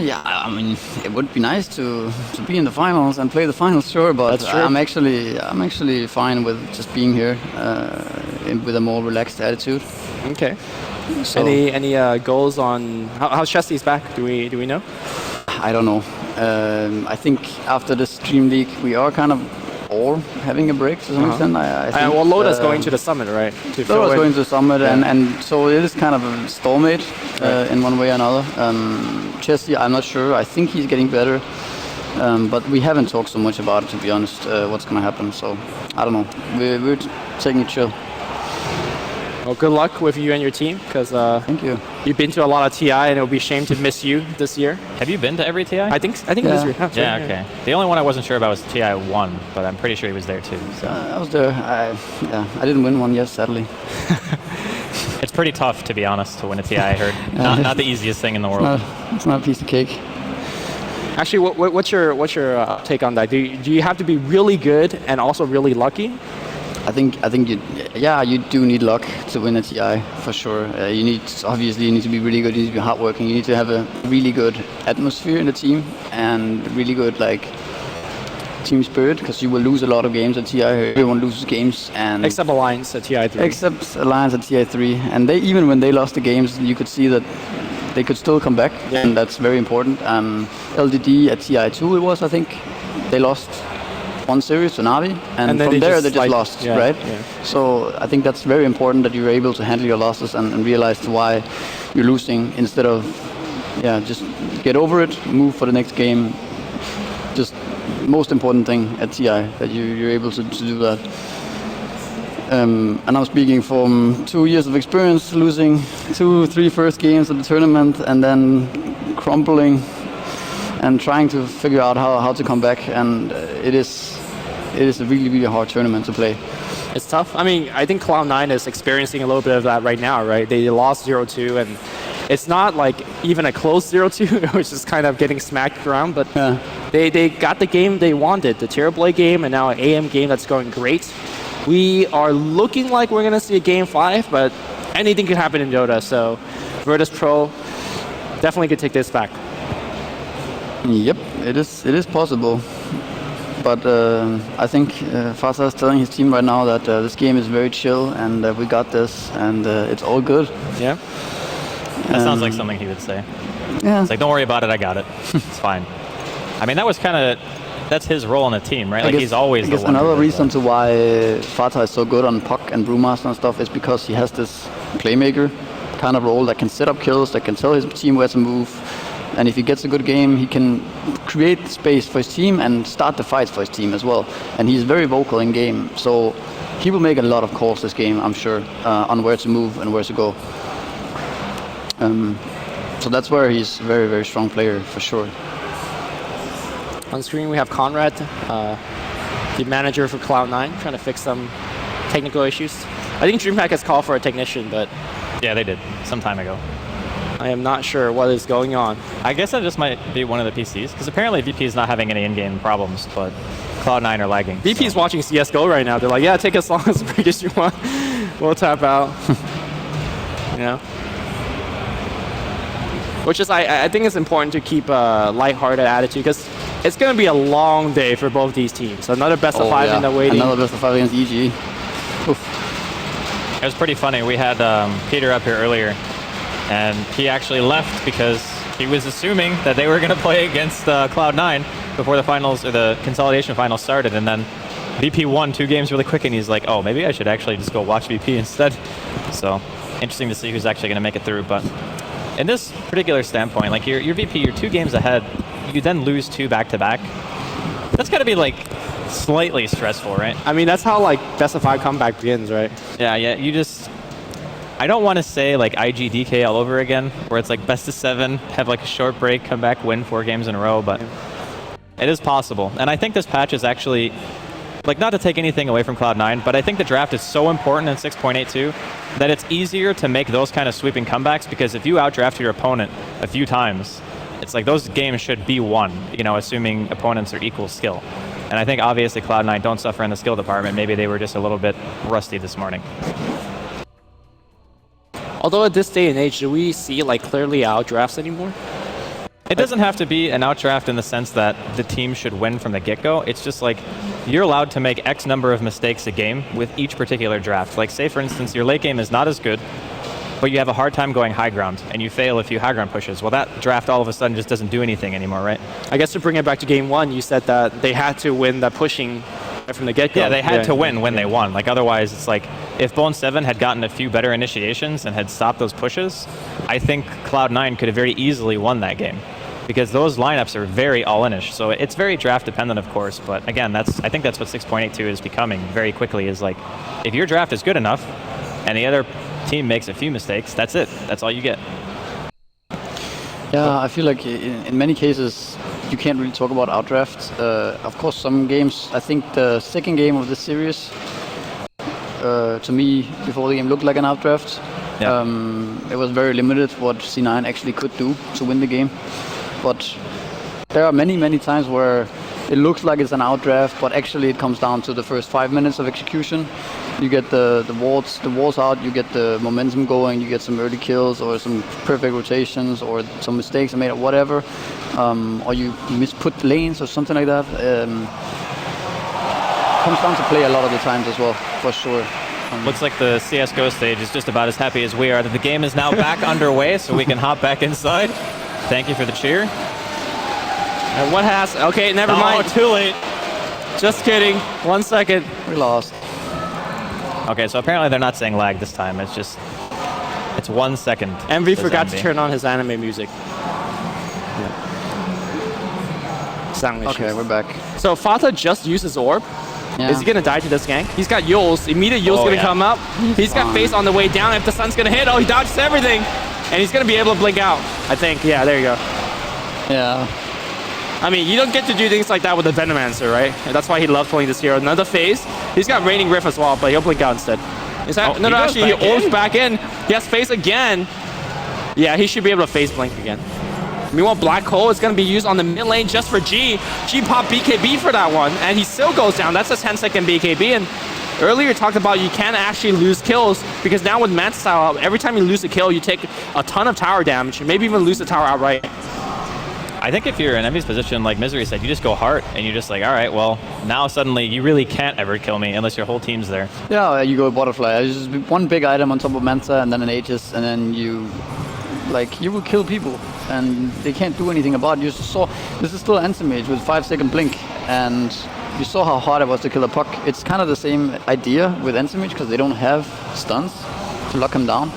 Yeah, I mean, it would be nice to be in the finals and play the finals, sure. But That's true. I'm actually fine with just being here with a more relaxed attitude. Okay. So, Any goals on how's Chesty's back? Do we know? I don't know. I think after this Dream League, we are kind of all having a break to some extent. I think, Well, Loda's going to the summit, right? Loda's going to the summit, and so it is kind of a stalemate in one way or another. Chesty, I'm not sure. I think he's getting better, but we haven't talked so much about it, to be honest, what's going to happen. So, I don't know. We're taking it chill. Well, good luck with you and your team, because Thank you. you've been to a lot of TI, and it would be a shame to miss you this year. Have you been to every TI? I think Yeah. Misery has, Yeah, right? okay. The only one I wasn't sure about was TI 1, but I'm pretty sure he was there too. So. I was there. I didn't win one yet, sadly. It's pretty tough, to be honest, to win a TI, I heard. Not the easiest thing in the world. It's not a piece of cake. Actually, what's your take on that? Do you have to be really good and also really lucky? I think you do need luck to win a TI for sure. You need to be really good. You need to be hardworking. You need to have a really good atmosphere in the team and really good team spirit, because you will lose a lot of games at TI. Everyone loses games, and Except Alliance at TI3. except Alliance at TI3, and they, even when they lost the games, you could see that they could still come back, and that's very important. LDD at TI2 it was, I think, they lost one series to Navi, and then from there they just just lost, yeah, right? yeah. So I think that's very important that you're able to handle your losses and realize why you're losing, instead of just get over it, move for the next game. Just most important thing at TI, that you're able to do that. And I'm speaking from 2 years of experience, losing 2-3 first games of the tournament and then crumbling and trying to figure out how to come back. And it is a really, really hard tournament to play. It's tough. I mean, I think Cloud9 is experiencing a little bit of that right now, right? They lost 0-2, and it's not like even a close 0-2. It was just kind of getting smacked around, but they got the game they wanted, the Terrorblade game, and now an AM game that's going great. We are looking like we're going to see a game 5, but anything could happen in Dota, so Virtus.Pro definitely could take this back. Yep, it is possible. But I think Fasa is telling his team right now that this game is very chill, and we got this, and it's all good. Yeah? That sounds like something he would say. Yeah. It's like, don't worry about it, I got it. It's fine. I mean, that's his role on the team, right? Like, he's always the one. Another reason to why Fata is so good on Puck and Brewmaster and stuff is because he has this playmaker kind of role that can set up kills, that can tell his team where to move. And if he gets a good game, he can create space for his team and start the fights for his team as well. And he's very vocal in game, so he will make a lot of calls this game, I'm sure, on where to move and where to go. So that's where he's a very, very strong player for sure. On screen we have Conrad, the manager for Cloud9, trying to fix some technical issues. I think DreamHack has called for a technician, but Yeah, they did, some time ago. I am not sure what is going on. I guess that just might be one of the PCs, because apparently VP is not having any in-game problems, but Cloud9 are lagging. VP is watching CSGO right now. They're like, yeah, take as long as break as you want. We'll tap out. You know? Which is, I think it's important to keep a lighthearted attitude, because it's going to be a long day for both these teams. Another best of 5 in the waiting. Another best of 5 against EG. It was pretty funny. We had Peter up here earlier, and he actually left because he was assuming that they were going to play against Cloud9 before the finals, or the consolidation finals started, and then VP won 2 games really quick, and he's like, oh, maybe I should actually just go watch VP instead. So interesting to see who's actually going to make it through. But in this particular standpoint, like your VP, you're 2 games ahead, you then lose 2 back-to-back. That's got to be like slightly stressful, right? I mean, that's how like best of 5 comeback begins, right? Yeah, you just... I don't want to say like IGDK all over again, where it's like best of 7, have like a short break, come back, win 4 games in a row, but it is possible. And I think this patch is actually, like, not to take anything away from Cloud9, but I think the draft is so important in 6.82 that it's easier to make those kind of sweeping comebacks, because if you outdraft your opponent a few times, it's like those games should be won, you know, assuming opponents are equal skill. And I think obviously Cloud9 don't suffer in the skill department. Maybe they were just a little bit rusty this morning. Although at this day and age, do we see like clearly outdrafts anymore? It doesn't have to be an outdraft in the sense that the team should win from the get-go. It's just like you're allowed to make X number of mistakes a game with each particular draft. Like say for instance, your late game is not as good, but you have a hard time going high ground, and you fail a few high ground pushes. Well, that draft all of a sudden just doesn't do anything anymore, right? I guess to bring it back to game 1, you said that they had to win that pushing from the get-go. Yeah, they had to win when they won. Like otherwise, it's like if Bone7 had gotten a few better initiations and had stopped those pushes, I think Cloud9 could have very easily won that game, because those lineups are very all-in-ish. So it's very draft dependent, of course, but again, I think that's what 6.82 is becoming very quickly, is like, if your draft is good enough and the other team makes a few mistakes, that's it. That's all you get. Yeah, I feel like in many cases, you can't really talk about outdraft. Of course, some games, I think the second game of the series, to me, before the game looked like an outdraft. Yeah. It was very limited what C9 actually could do to win the game. But there are many, many times where it looks like it's an outdraft, but actually it comes down to the first 5 minutes of execution. You get the walls out, you get the momentum going, you get some early kills or some perfect rotations or some mistakes are made or whatever, or you misput lanes or something like that. Comes down to play a lot of the times as well, for sure. Looks like the CSGO stage is just about as happy as we are that the game is now back underway, so we can hop back inside. Thank you for the cheer. And what has... Okay, never mind. Too late. Just kidding. 1 second. We lost. Okay, so apparently they're not saying lag this time. It's just... It's 1 second. Envy forgot to turn on his anime music. Sound issues. Okay, we're back. So Fata just used his orb. Yeah. Is he gonna die to this gank? He's got Yules. Immediate Yules gonna come up. He's got face on the way down. If the sun's gonna hit, oh, he dodges everything. And he's gonna be able to blink out, I think. Yeah, there you go. Yeah. I mean, you don't get to do things like that with the Venomancer, right? And that's why he loves playing this hero. Another phase. He's got Raining Rift as well, but he'll blink out instead. Is that, no, actually, he orbs back in. He has face again. Yeah, he should be able to face blink again. Meanwhile, Black Hole is going to be used on the mid lane just for G. G popped BKB for that one, and he still goes down. That's a 10-second BKB, and earlier talked about you can actually lose kills, because now with Manta Style, every time you lose a kill, you take a ton of tower damage, maybe even lose the tower outright. I think if you're in Envy's position, like Misery said, you just go heart, and you're just like, all right, well, now suddenly you really can't ever kill me unless your whole team's there. Yeah, you go Butterfly. It's just one big item on top of Manta, and then an Aegis, and then you will kill people, and they can't do anything about it. You saw, this is still Anti-Mage with 5-second blink, and you saw how hard it was to kill a puck. It's kind of the same idea with Anti-Mage, because they don't have stuns to lock him down.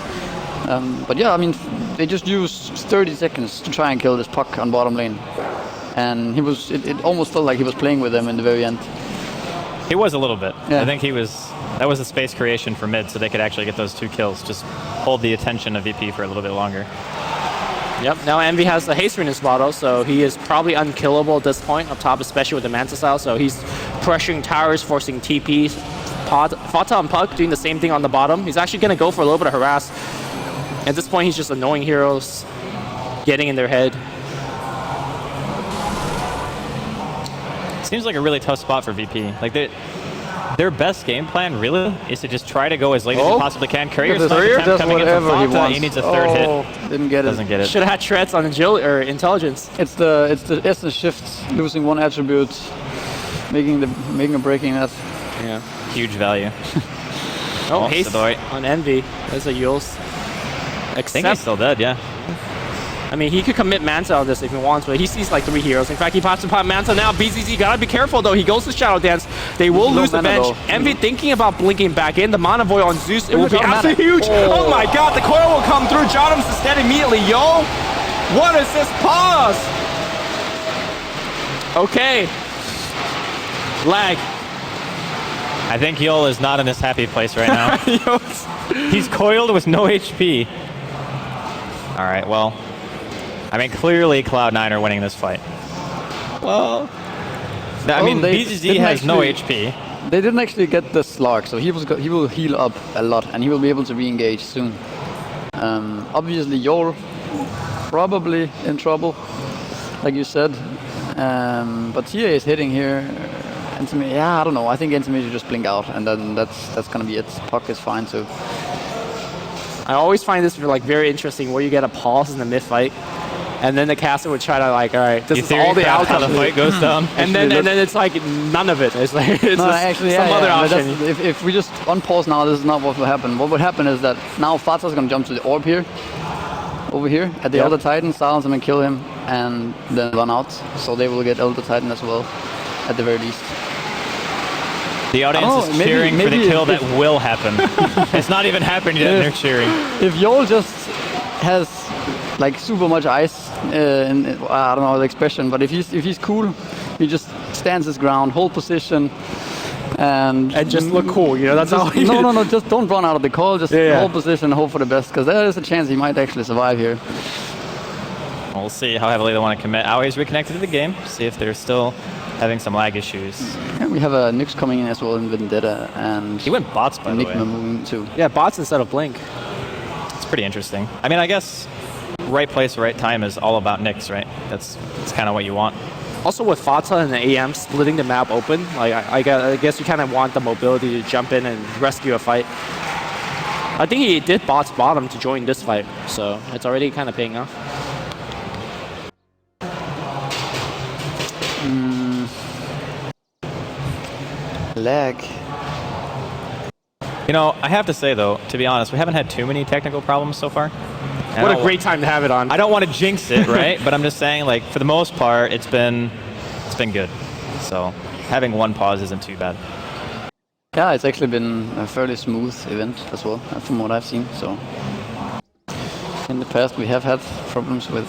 But yeah, I mean, they just used 30 seconds to try and kill this puck on bottom lane. And it almost felt like he was playing with them in the very end. He was a little bit. Yeah. I think that was a space creation for mid, so they could actually get those 2 kills. Just hold the attention of VP for a little bit longer. Yep, now Envy has the haste in his bottle, so he is probably unkillable at this point up top, especially with the Manta Style. So he's pressuring towers, forcing TPs. Fata and Puck doing the same thing on the bottom. He's actually going to go for a little bit of harass. At this point, he's just annoying heroes, getting in their head. Seems like a really tough spot for VP. Like their best game plan really is to just try to go as late as you possibly can. Courier's coming in from Fata, he needs a third hit. Didn't get it. Doesn't get it. Should have had shreds on agility or intelligence. It's the essence shift, losing one attribute, making a breaking that. Yeah. Huge value. Oh, haste on Envy. There's a Yules. I think he's still dead, yeah. I mean, he could commit Manta on this if he wants, but he sees like 3 heroes. In fact, he pops to pop Manta now. BZZ gotta be careful though. He goes to Shadow Dance. They will lose the bench. Envy thinking about blinking back in. The Mana Void on Zeus. It will be absolutely huge. Oh my god, the coil will come through. Johnum's is dead immediately, yo. What is this pause? Okay. Lag. I think Yul is not in his happy place right now. He's coiled with no HP. All right, well, I mean, clearly Cloud9 are winning this fight. Well, I mean, BZZ has no HP. They didn't actually get the slug, so he will heal up a lot, and he will be able to re-engage soon. Obviously, you're probably in trouble, like you said. But TA is hitting here. Yeah, I don't know. I think Entomage just blink out, and then that's gonna be it. Puck is fine too. I always find this like very interesting, where you get a pause in the mid fight, and then the caster would try to like, all right, this is all the outcomes. How the fight goes down, and then it's like none of it. It's like it's some other option. If we just unpause now, this is not what will happen. What would happen is that now Fata's gonna jump to the orb here, over here at the Elder Titan, silence him and kill him, and then run out. So they will get Elder Titan as well, at the very least. The audience is cheering for the kill that will happen. It's not even happened yet, and they're cheering. If Yol just has like super much ice, I don't know the expression, but if he's cool, he just stands his ground, hold position, and just look cool. You know, that's all. No, just don't run out of the call. Just hold position, and hope for the best, because there is a chance he might actually survive here. We'll see how heavily they want to commit. Aui's reconnected to the game. See if they're still having some lag issues. And we have a Nyx coming in as well in Vendetta, and he went bots by the way. Moving too. Yeah, bots instead of Blink. It's pretty interesting. I mean, I guess right place, right time is all about Nyx, right? That's kind of what you want. Also with Fata and the AM splitting the map open, like I guess you kind of want the mobility to jump in and rescue a fight. I think he did bots bottom to join this fight, so it's already kind of paying off. Lag. You know, I have to say though, to be honest, we haven't had too many technical problems so far. What a great time to have it on. I don't want to jinx it, right? But I'm just saying, like, for the most part, it's been good. So having one pause isn't too bad. Yeah, it's actually been a fairly smooth event as well, from what I've seen. So in the past, we have had problems with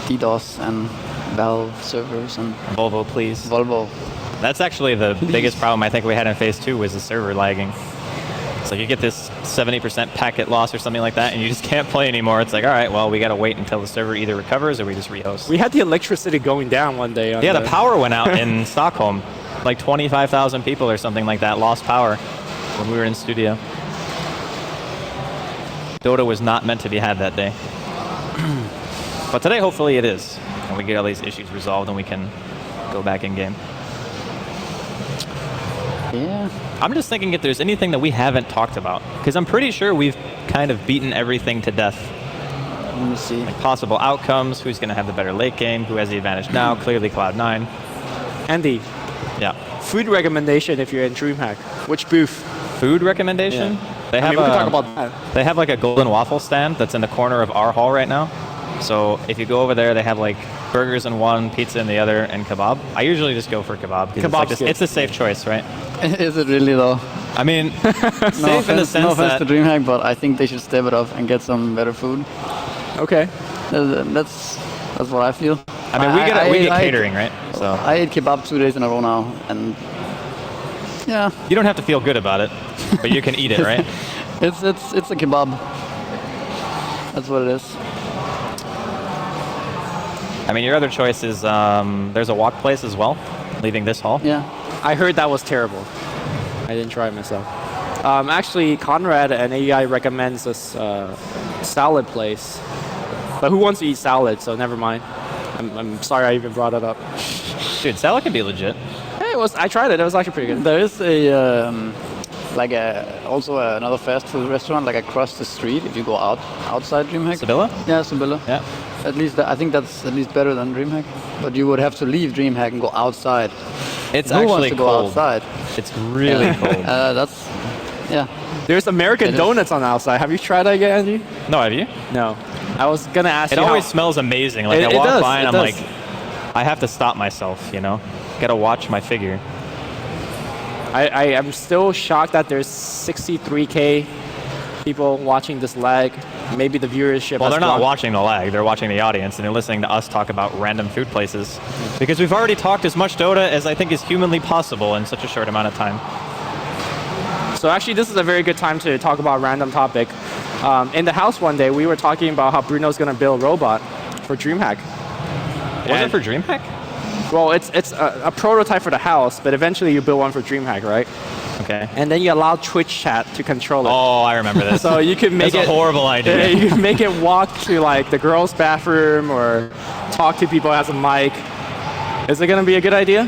DDoS and Valve servers and Volvo, please. Volvo. That's actually the biggest problem I think we had in Phase 2 was the server lagging. So you get this 70% packet loss or something like that, and you just can't play anymore. It's like, all right, well, we got to wait until the server either recovers or we just rehost. We had the electricity going down one day. Yeah, the power went out in Stockholm. Like 25,000 people or something like that lost power when we were in studio. Dota was not meant to be had that day. But today, hopefully it is. And we get all these issues resolved and we can go back in game. Yeah. I'm just thinking if there's anything that we haven't talked about, because I'm pretty sure we've kind of beaten everything to death. Let me see. Like possible outcomes, who's going to have the better late game, who has the advantage now, clearly Cloud9. Andy. Yeah. Food recommendation if you're in DreamHack. Which booth? Food recommendation? Yeah. They have we can talk about that. They have like a golden waffle stand that's in the corner of our hall right now. So if you go over there, they have like burgers in one, pizza in the other, and kebab. I usually just go for kebab because it's a safe choice, right? Is it really though? I mean, safe in the sense no offense that to DreamHack, but I think they should step it up and get some better food. Okay. That's what I feel. I mean, we get catering, right? So I ate kebab 2 days in a row now, and yeah. You don't have to feel good about it, but you can eat it, right? It's a kebab. That's what it is. I mean, your other choice is there's a walk place as well, leaving this hall. Yeah. I heard that was terrible. I didn't try it myself. Actually, Conrad and AEI recommends this salad place. But who wants to eat salad, so never mind. I'm sorry I even brought it up. Dude, salad can be legit. Hey, I tried it. It was actually pretty good. There is also another fast food restaurant like across the street if you go outside DreamHack. Sibylla? Yeah, Sibylla. Yeah. At least I think that's at least better than DreamHack. But you would have to leave DreamHack and go outside. It's Who actually wants to go cold. outside? It's really cold. Yeah. There's American Donuts on the outside. Have you tried that yet, Andy? No, have you? No. I was gonna ask you. It always smells amazing. Like I walk by and I'm like, I have to stop myself, you know? Gotta watch my figure. I am still shocked that there's 63K people watching this lag. Maybe the viewership. Well, they're not watching the lag. They're watching the audience, and they're listening to us talk about random food places. Because we've already talked as much Dota as I think is humanly possible in such a short amount of time. So actually, this is a very good time to talk about a random topic. In the house one day, we were talking about how Bruno's going to build a robot for DreamHack. Was it for DreamHack? Well, it's a prototype for the house, but eventually you build one for DreamHack, right? Okay. And then you allow Twitch chat to control it. Oh, I remember this. So you can make That's a horrible idea. You can make it walk to like the girls' bathroom or talk to people as a mic. Is it going to be a good idea?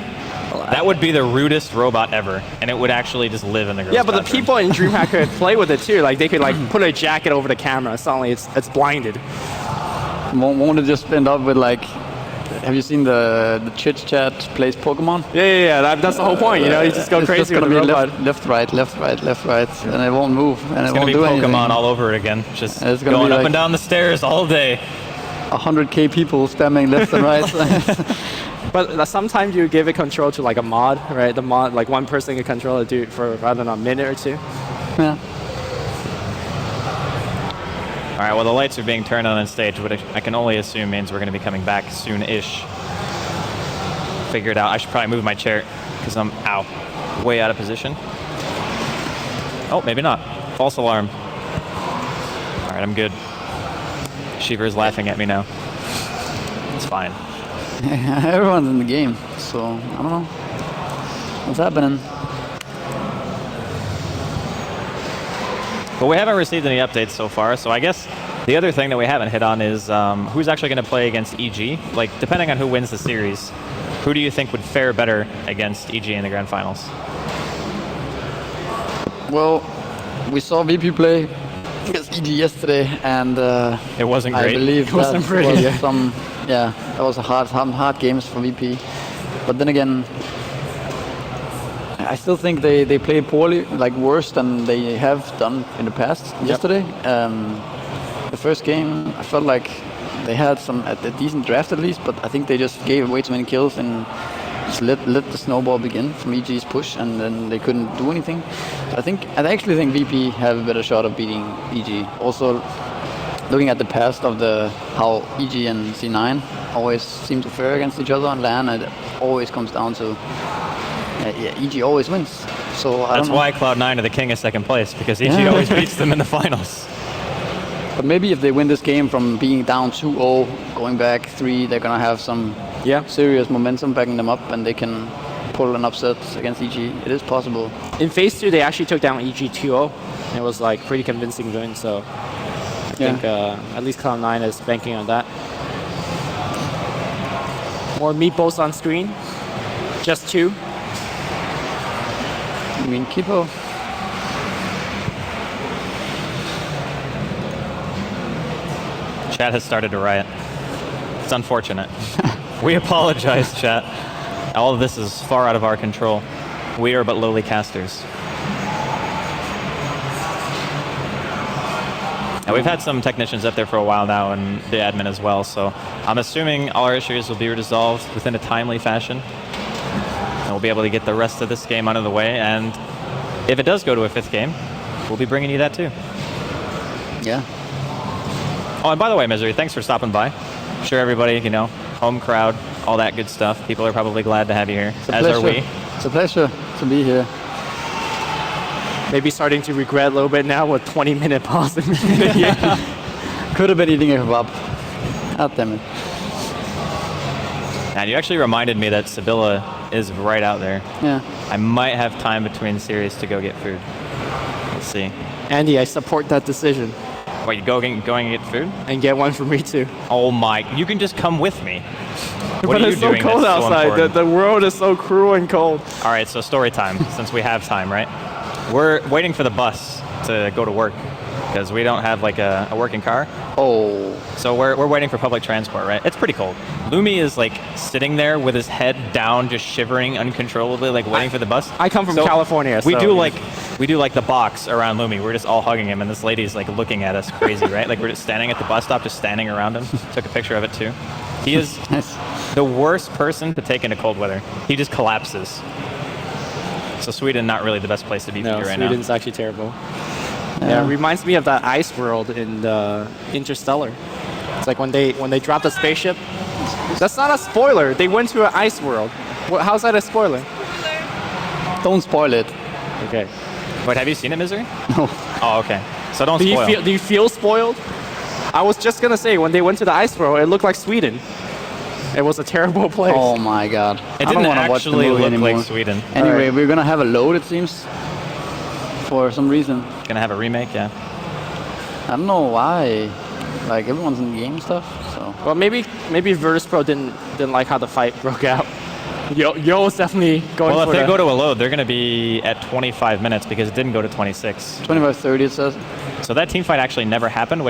That would be the rudest robot ever, and it would actually just live in the girls' Yeah, but the bathroom. people in DreamHack could play with it too. Like they could like put a jacket over the camera. Suddenly it's blinded. Won't it just end up with like? Have you seen the chit chat plays Pokemon? Yeah. That's the whole point. You know, you just go It's crazy just gonna with the be robot. left, right, and it won't move, and It's it going won't to be do Pokemon anything. all over again, just It's gonna going be up like- and down the stairs all day. 100k people spamming left and right. But sometimes you give it control to like a mod, right? The mod, like one person can control it, do it for I don't know, a minute or two. Yeah. All right, well, the lights are being turned on stage, which I can only assume means we're going to be coming back soon-ish. Figure it out. I should probably move my chair because I'm way out of position. Oh, maybe not. False alarm. All right, I'm good. Shiver's laughing at me now. It's fine. Everyone's in the game, so I don't know what's happening. But we haven't received any updates so far, so I guess the other thing that we haven't hit on is who's actually going to play against EG. Like, depending on who wins the series, who do you think would fare better against EG in the grand finals? Well, we saw VP play against EG yesterday, and It wasn't great. I believe It wasn't that pretty. was that was some hard games for VP. But then again, I still think they played poorly, like worse than they have done in the past. Yesterday, the first game, I felt like they had a decent draft at least, but I think they just gave way too many kills and just let the snowball begin from EG's push, and then they couldn't do anything. I actually think VP have a better shot of beating EG. Also, looking at the past of how EG and C9 always seem to fare against each other on LAN, it always comes down to EG always wins. So I That's don't know. why Cloud9 are the king of second place, because EG Yeah. always beats them in the finals. But maybe if they win this game from being down 2-0, going back 3, they're gonna have some serious momentum backing them up, and they can pull an upset against EG. It is possible. In phase 2, they actually took down EG 2-0. It was like pretty convincing win. So I think at least Cloud9 is banking on that. More meatballs on screen. Just 2. You mean Kipo? Chat has started to riot. It's unfortunate. We apologize, chat. All of this is far out of our control. We are but lowly casters. Now, we've had some technicians up there for a while now, and the admin as well, so I'm assuming all our issues will be resolved within a timely fashion. And we'll be able to get the rest of this game out of the way, and if it does go to a 5th game, we'll be bringing you that too. Yeah. Oh, and by the way, Misery, thanks for stopping by. I'm sure everybody, home crowd, all that good stuff. People are probably glad to have you here, as are we. It's a pleasure to be here. Maybe starting to regret a little bit now with 20-minute pause in the game. Could have been eating a kebab. God damn it. And you actually reminded me that Sibylla is right out there. Yeah. I might have time between series to go get food. Let's see. Andy, I support that decision. What, you going and get food? And get one for me too. Oh my, you can just come with me. What But are you it's so doing cold that's so outside. important? The world is so cruel and cold. All right, so story time, since we have time, right? We're waiting for the bus to go to work because we don't have like a working car. Oh. So we're waiting for public transport, right? It's pretty cold. Lumi is like sitting there with his head down, just shivering uncontrollably, like waiting for the bus. I come from So California, We so- do like the box around Lumi. We're just all hugging him, and this lady's like looking at us crazy, right? Like we're just standing at the bus stop, just standing around him. Took a picture of it too. He is Nice. the worst person to take into cold weather. He just collapses. So Sweden, not really the best place to be No, right Sweden's now. actually terrible. Yeah, it reminds me of that ice world in the Interstellar. It's like when they dropped the spaceship. That's not a spoiler. They went to an ice world. How's that a spoiler? Don't spoil it. Okay. Wait, have you seen it, Misery? No. Oh, okay. So don't spoil. Do you feel spoiled? I was just gonna say, when they went to the Ice World, it looked like Sweden. It was a terrible place. Oh my god. It I don't didn't want to watch the actually movie look anymore. like Sweden. Anyway, Alright. we're gonna have a load, it seems. For some reason. Gonna have a remake, yeah. I don't know why. Like, everyone's in the game and stuff, so. Well, maybe Virtus.Pro didn't like how the fight broke out. Yo was definitely going Well, for if they the- go to a load, they're gonna be at 25 minutes because it didn't go to 26. 25-30 it says. So that team fight actually never happened.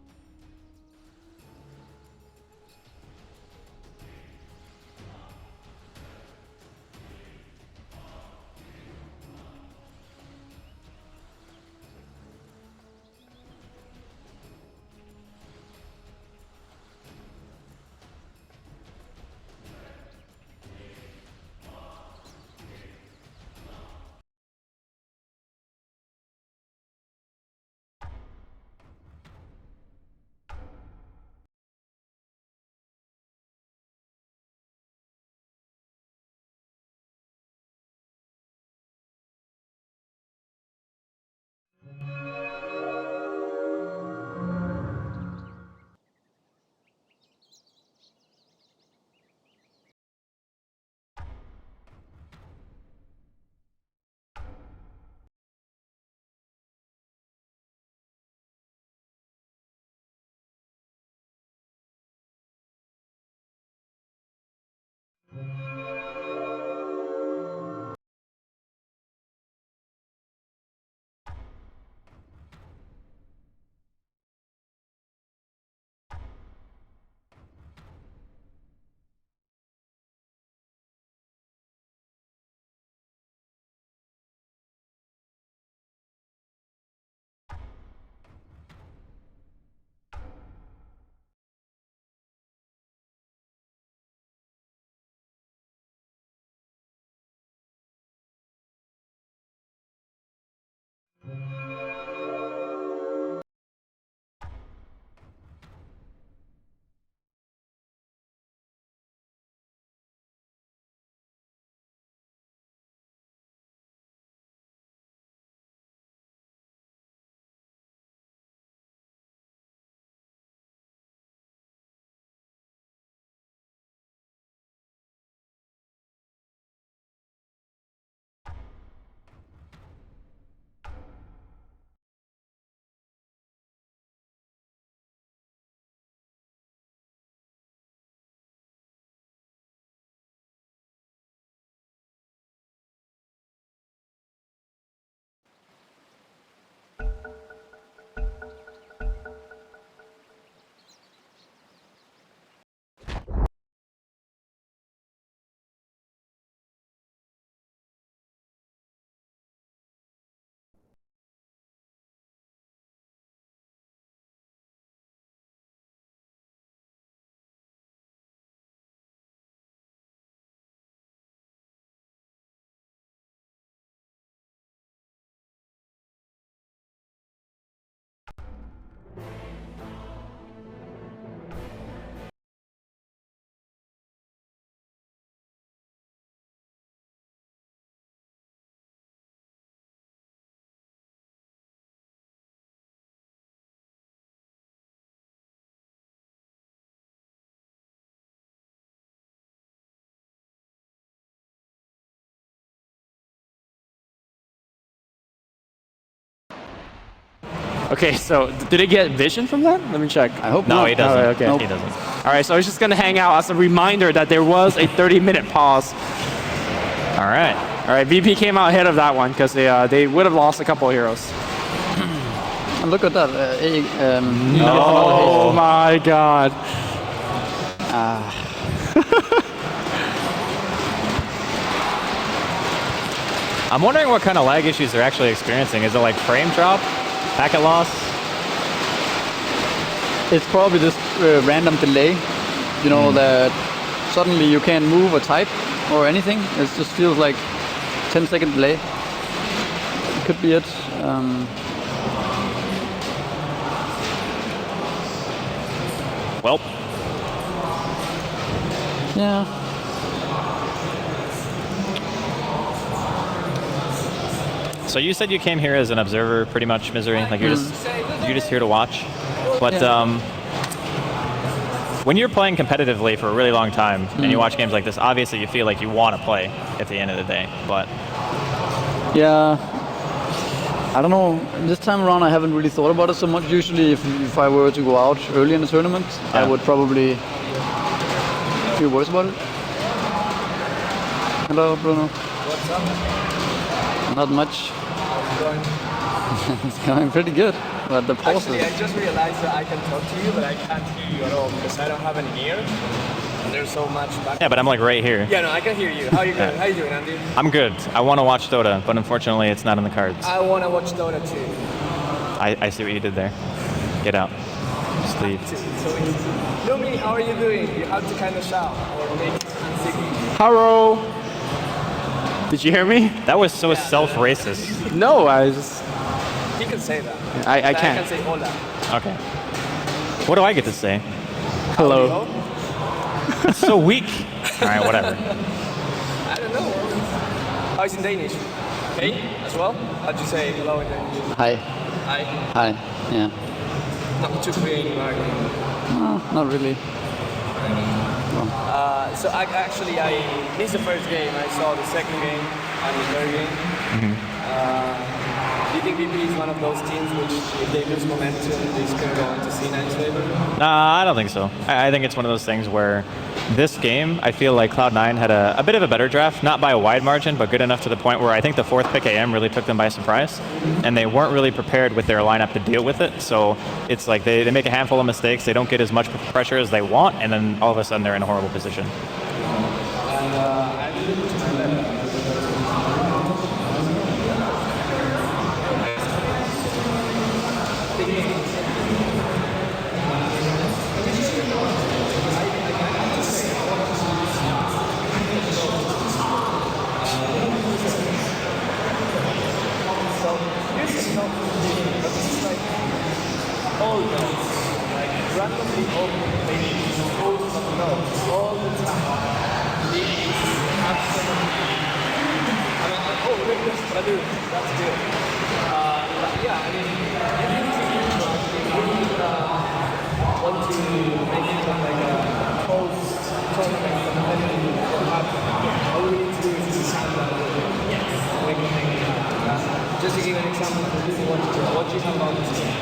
Okay, so did it get vision from that? Let me check. I hope No, not. he doesn't. Oh, okay. Nope. He doesn't. All right, so it's just gonna hang out as a reminder that there was a 30-minute pause. All right. All right, VP came out ahead of that one because they would have lost a couple of heroes. And look at that. Oh my God. I'm wondering what kind of lag issues they're actually experiencing. Is it like frame drop, packet loss? It's probably this random delay. You know, that suddenly you can't move or type or anything. It just feels like 10-second delay. It could be it. Well, Yeah. So you said you came here as an observer, pretty much, Misery. Like you're just here to watch. But when you're playing competitively for a really long time and you watch games like this, obviously you feel like you want to play at the end of the day. But yeah, I don't know. This time around, I haven't really thought about it so much. Usually, if I were to go out early in the tournament, I would probably feel worse about it. Hello, Bruno. What's up? Not much. How's it going? It's going pretty good, but the pauses. Actually, I just realized that I can talk to you, but I can't hear you at all because I don't have an ear. And there's so much back. yeah, but I'm like right here. Yeah, no, I can hear you. How you going? How you doing, Andy? I'm good. I want to watch Dota, but unfortunately it's not in the cards. I want to watch Dota too. I see what you did there. Get out. Just leave. So Lumi, how are you doing? You have to kind of shout or make it easy. Hello. Did you hear me? That was so self-racist. No, I just. You can say that. I I can't. can say hola. Okay. What do I get to say? Hello. That's so weak. All right, whatever. I don't know. How is in Danish? Hey, as well? How'd you say hello in Danish? Hi. Hi. Hi. Yeah. Not too creative, are you? No, not really. So I missed the first game. I saw the second game and the third game. Do you think VP is one of those teams which, if they lose momentum, this can go into C9's favor? Nah, I don't think so. I think it's one of those things where this game, I feel like Cloud9 had a bit of a better draft, not by a wide margin, but good enough to the point where I think the fourth pick AM really took them by surprise, and they weren't really prepared with their lineup to deal with it. So it's like they make a handful of mistakes, they don't get as much pressure as they want, and then all of a sudden they're in a horrible position. Randomly open pages, all the time. It's absolutely. I mean, oh, look, that's good. That's good. Yeah, I mean, if you want to make it like a post-tournament competitive, all we need to do is design that. Just to give an example of what you have about this game.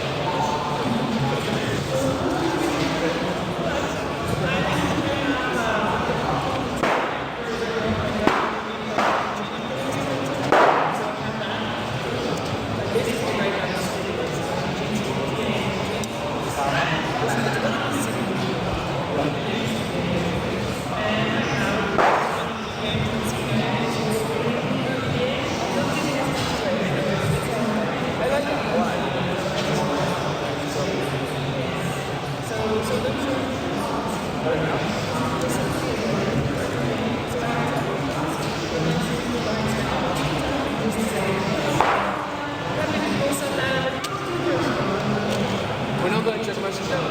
We're not going to as much as that.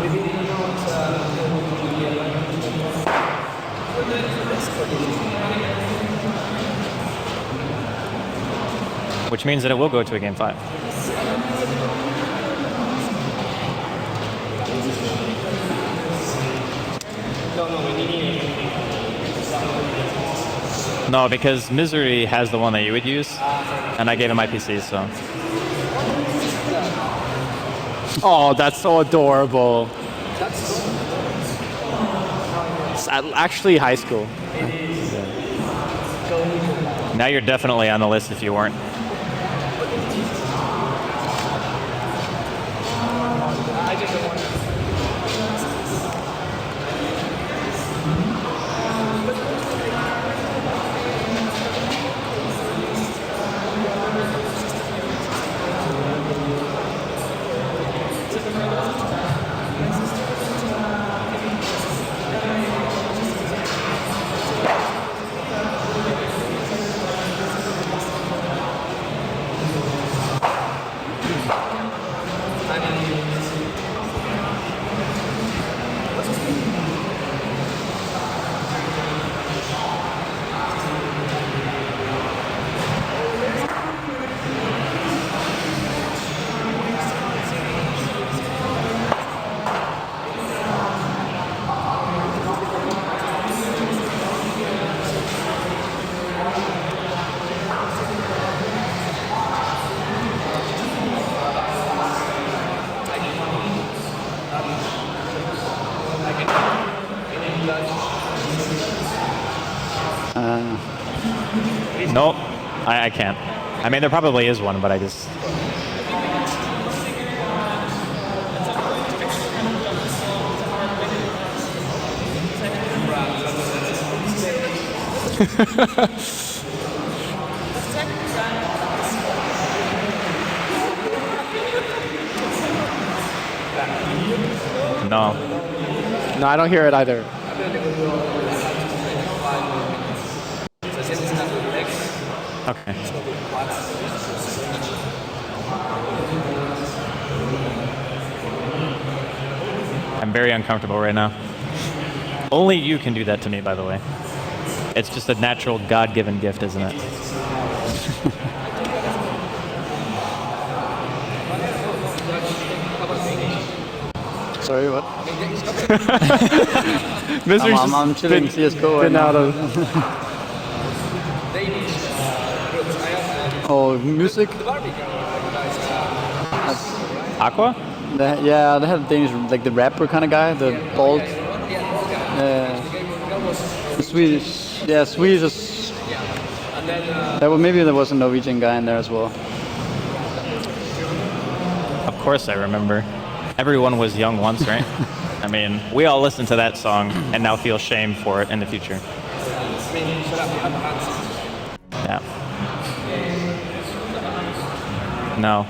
We didn't know Which means that it will go to a game 5. No, because Misery has the one that you would use, and I gave him my PC, so. Oh, that's so adorable. It's actually high school. Now you're definitely on the list if you weren't. I just don't want to. Nope, I can't. I mean, there probably is one, but I just... No. No, I don't hear it either. Okay. I'm very uncomfortable right now. Only you can do that to me, by the way. It's just a natural God-given gift, isn't it? Sorry, what? Mr. I'm chilling CSGO right been now. out of. Oh, music? Aqua? Yeah, they had a Danish, like the rapper kind of guy, the bald. The Swedish. Yeah, Swedish. Maybe there was a Norwegian guy in there as well. Of course I remember. Everyone was young once, right? I mean, we all listened to that song and now feel shame for it in the future. Yeah. No.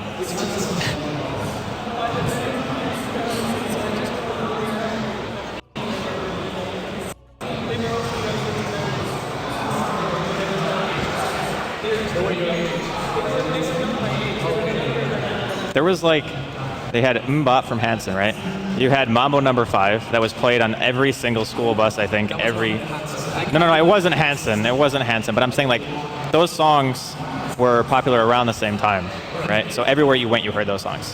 There was like, they had Mbot from Hanson, right? You had Mambo number 5 that was played on every single school bus, I think, No, it wasn't Hanson. It wasn't Hanson, but I'm saying like, those songs were popular around the same time, right? So everywhere you went, you heard those songs.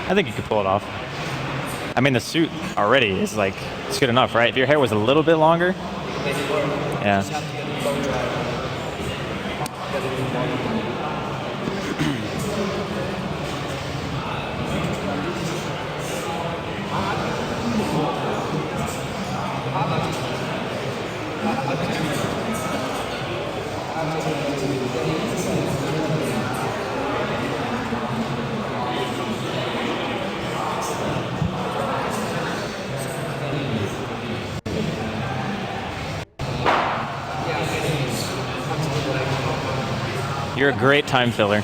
I think you could pull it off. I mean, the suit already is like, it's good enough, right? If your hair was a little bit longer, yeah. You're a great time filler.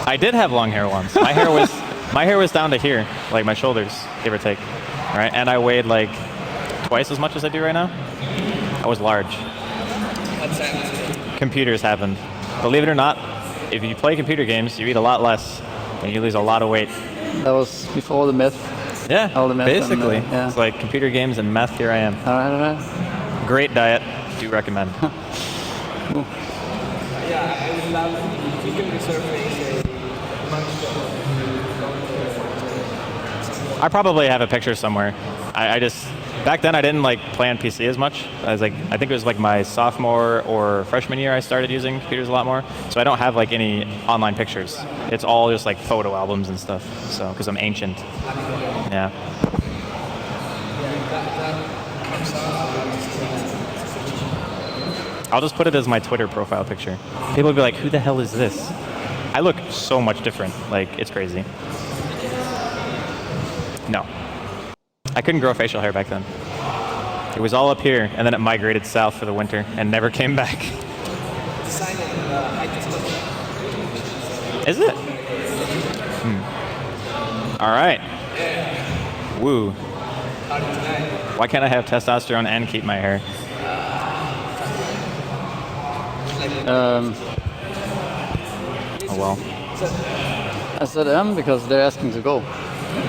I did have long hair once. My hair was down to here, like my shoulders, give or take, right? And I weighed like twice as much as I do right now. I was large. Computers happened. Believe it or not, if you play computer games, you eat a lot less and you lose a lot of weight. That was before the meth. Yeah, all the meth basically. yeah. It's like computer games and meth, here I am. All right. Great diet, do recommend. Yeah, I would love if you can resurface a much I probably have a picture somewhere. I just, back then I didn't like play on PC as much. I was like, I think it was like my sophomore or freshman year I started using computers a lot more. So I don't have like any online pictures. It's all just like photo albums and stuff. So, because I'm ancient. Yeah. I'll just put it as my Twitter profile picture. People will be like, who the hell is this? I look so much different. Like, it's crazy. No. I couldn't grow facial hair back then. It was all up here, and then it migrated south for the winter and never came back. Is it? All right. Woo. Why can't I have testosterone and keep my hair? Oh well. I said because they're asking to go.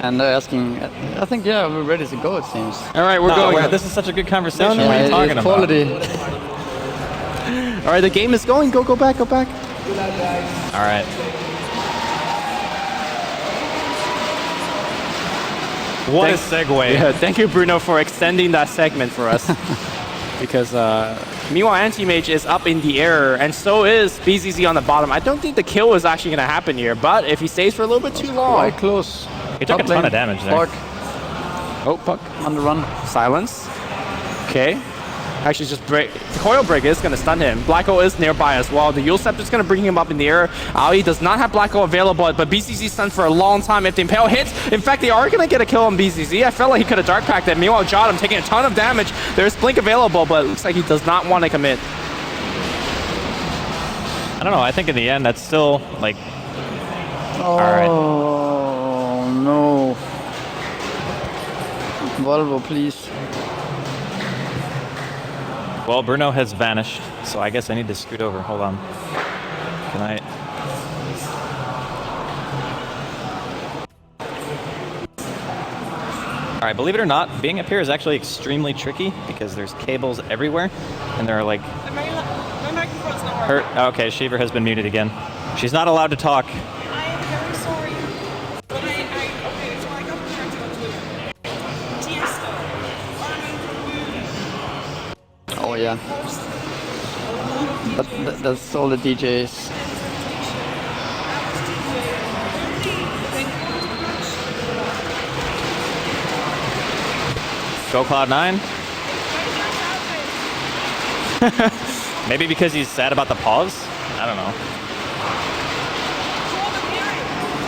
And they're asking, I think, yeah, we're ready to go, it seems. All right, we're going. This is such a good conversation. No, What are you talking it's about? quality. All right, the game is going. Go back, go back. All right. What a segue. Yeah, thank you, Bruno, for extending that segment for us. Because meanwhile, Anti-Mage is up in the air, and so is BZZ on the bottom. I don't think the kill is actually going to happen here, but if he stays for a little bit too long. Quite close. He took a Top ton lane, of damage there. Clark Oh, Puck. on the run. Silence. Okay. Actually, just break. The coil break is going to stun him. Blacko is nearby as well. The Yule Scepter is going to bring him up in the air. Ali does not have Blacko available, but BCZ stunned for a long time. If the Impale hits, in fact, they are going to get a kill on BCZ. I felt like he could have Dark Packed it. Meanwhile, Jottam taking a ton of damage. There's Blink available, but it looks like he does not want to commit. I don't know. I think in the end, that's still like. Oh, right. no. Volvo, please. Well, Bruno has vanished, so I guess I need to scoot over. Hold on. Can I? All right, believe it or not, being up here is actually extremely tricky because there's cables everywhere, and there are like. My microphone's not working. Okay, Shiver has been muted again. She's not allowed to talk. I am very sorry. But okay, so I got distracted on Twitter. Tiesto. Oh, yeah. That's all the DJs. Go Cloud9. Maybe because he's sad about the pause? I don't know.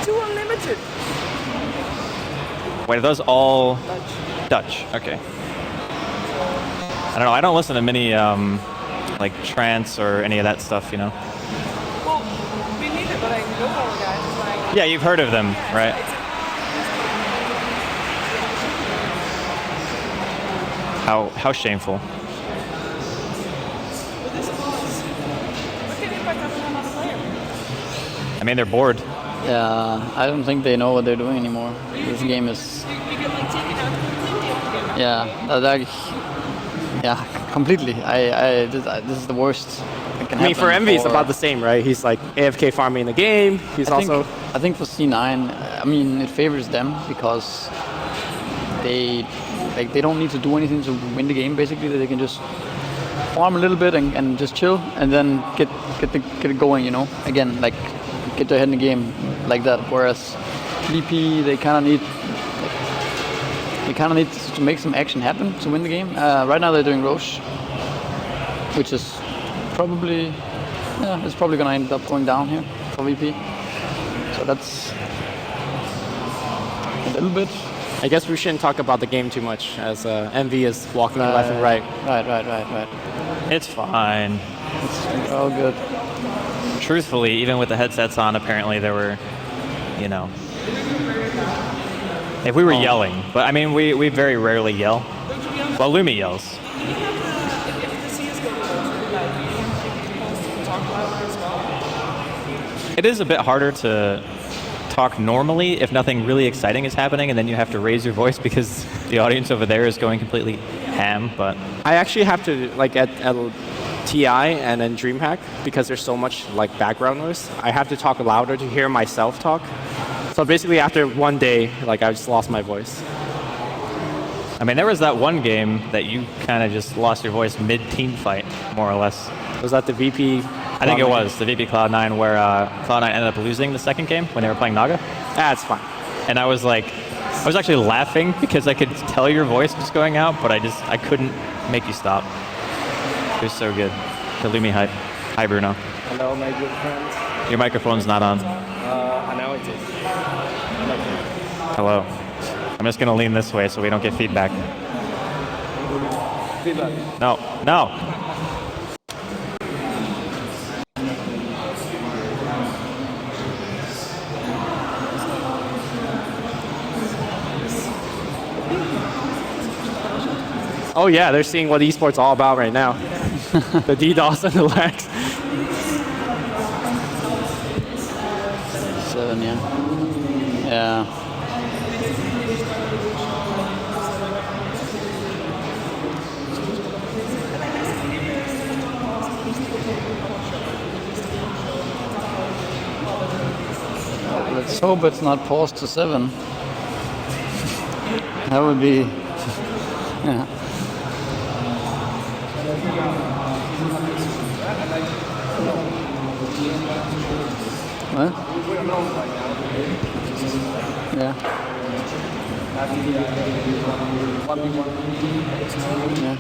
Too unlimited. Wait, are those all Dutch? Okay. I don't know. I don't listen to many like trance or any of that stuff, you know. Well, we need it, but I know all the guys. Like, Yeah, you've heard of them, right? How shameful. but this was. Look at it by having another player. I mean, they're bored. Yeah, I don't think they know what they're doing anymore. This game is, You can like take it out completely altogether. yeah, completely. This is the worst that can I mean, happen for Envy, it's for- about the same, right? He's like AFK farming the game. He's also. I think for C9, I mean, it favors them because they don't need to do anything to win the game. Basically, they can just farm a little bit and just chill, and then get it going. You know, again, like get their head in the game like that. Whereas VP, they kind of need to make some action happen to win the game. Right now, they're doing Roche, which is probably it's probably gonna end up going down here for VP. So that's a little bit. I guess we shouldn't talk about the game too much as Envy is walking left and right. Right. It's fine. It's all good. Truthfully, even with the headsets on, apparently there were, you know. If we were yelling, but I mean, we very rarely yell. Well, Lumi yells. If the CS goes like, talk louder as well. It is a bit harder to talk normally if nothing really exciting is happening, and then you have to raise your voice because the audience over there is going completely ham. But I actually have to, like at TI and then DreamHack, because there's so much like background noise, I have to talk louder to hear myself talk. So basically after one day, like I just lost my voice. I mean, there was that one game that you kind of just lost your voice mid-team fight, more or less. Was that the VP? I think it was the VP Cloud9 where Cloud9 ended up losing the second game when they were playing Naga. That's fine. And I was actually laughing because I could tell your voice was going out, but I couldn't make you stop. It was so good. The Lumi hype. Hi, Bruno. Hello, my good friends. Your microphone's not on. Now it is. Hello. I'm just gonna lean this way so we don't get feedback. Feedback. No. Oh yeah, they're seeing what esports all about right now. The DDoS and the lags. 7, yeah. hope it's not paused to 7. That would be, yeah. What? Yeah. Yeah.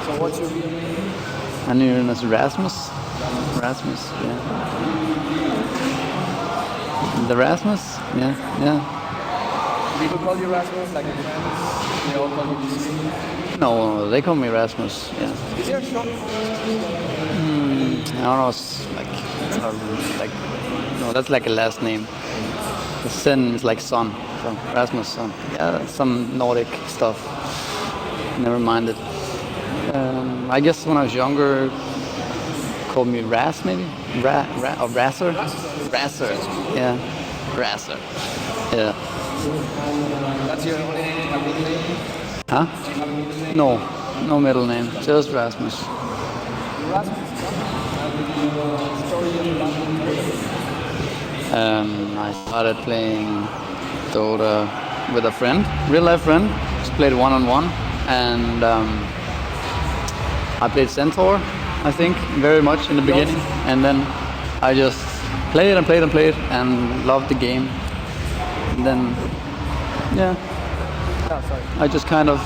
So what's your real name? My name is Rasmus. Rasmus, yeah. The Rasmus? Yeah, yeah. People call you Rasmus, like your friends? They all call you this name? No, they call me Rasmus, yeah. Is there a short? I don't know, it's like, no, that's like a last name. The Sen is like son, so Rasmus son. Yeah, that's some Nordic stuff. Never mind it. I guess when I was younger, called me Ras maybe? Or Rasser? Rasser, yeah. Rasser, yeah. That's your only name? Do you have a middle name? Huh? Do you have a middle name? No, no middle name, just Rasmus. Rasmus. Story of I started playing Dota with a friend, real life friend. Just played one-on-one, and I played Centaur, I think, very much in the beginning, and then I just played and played and played and loved the game. And then, yeah, I just kind of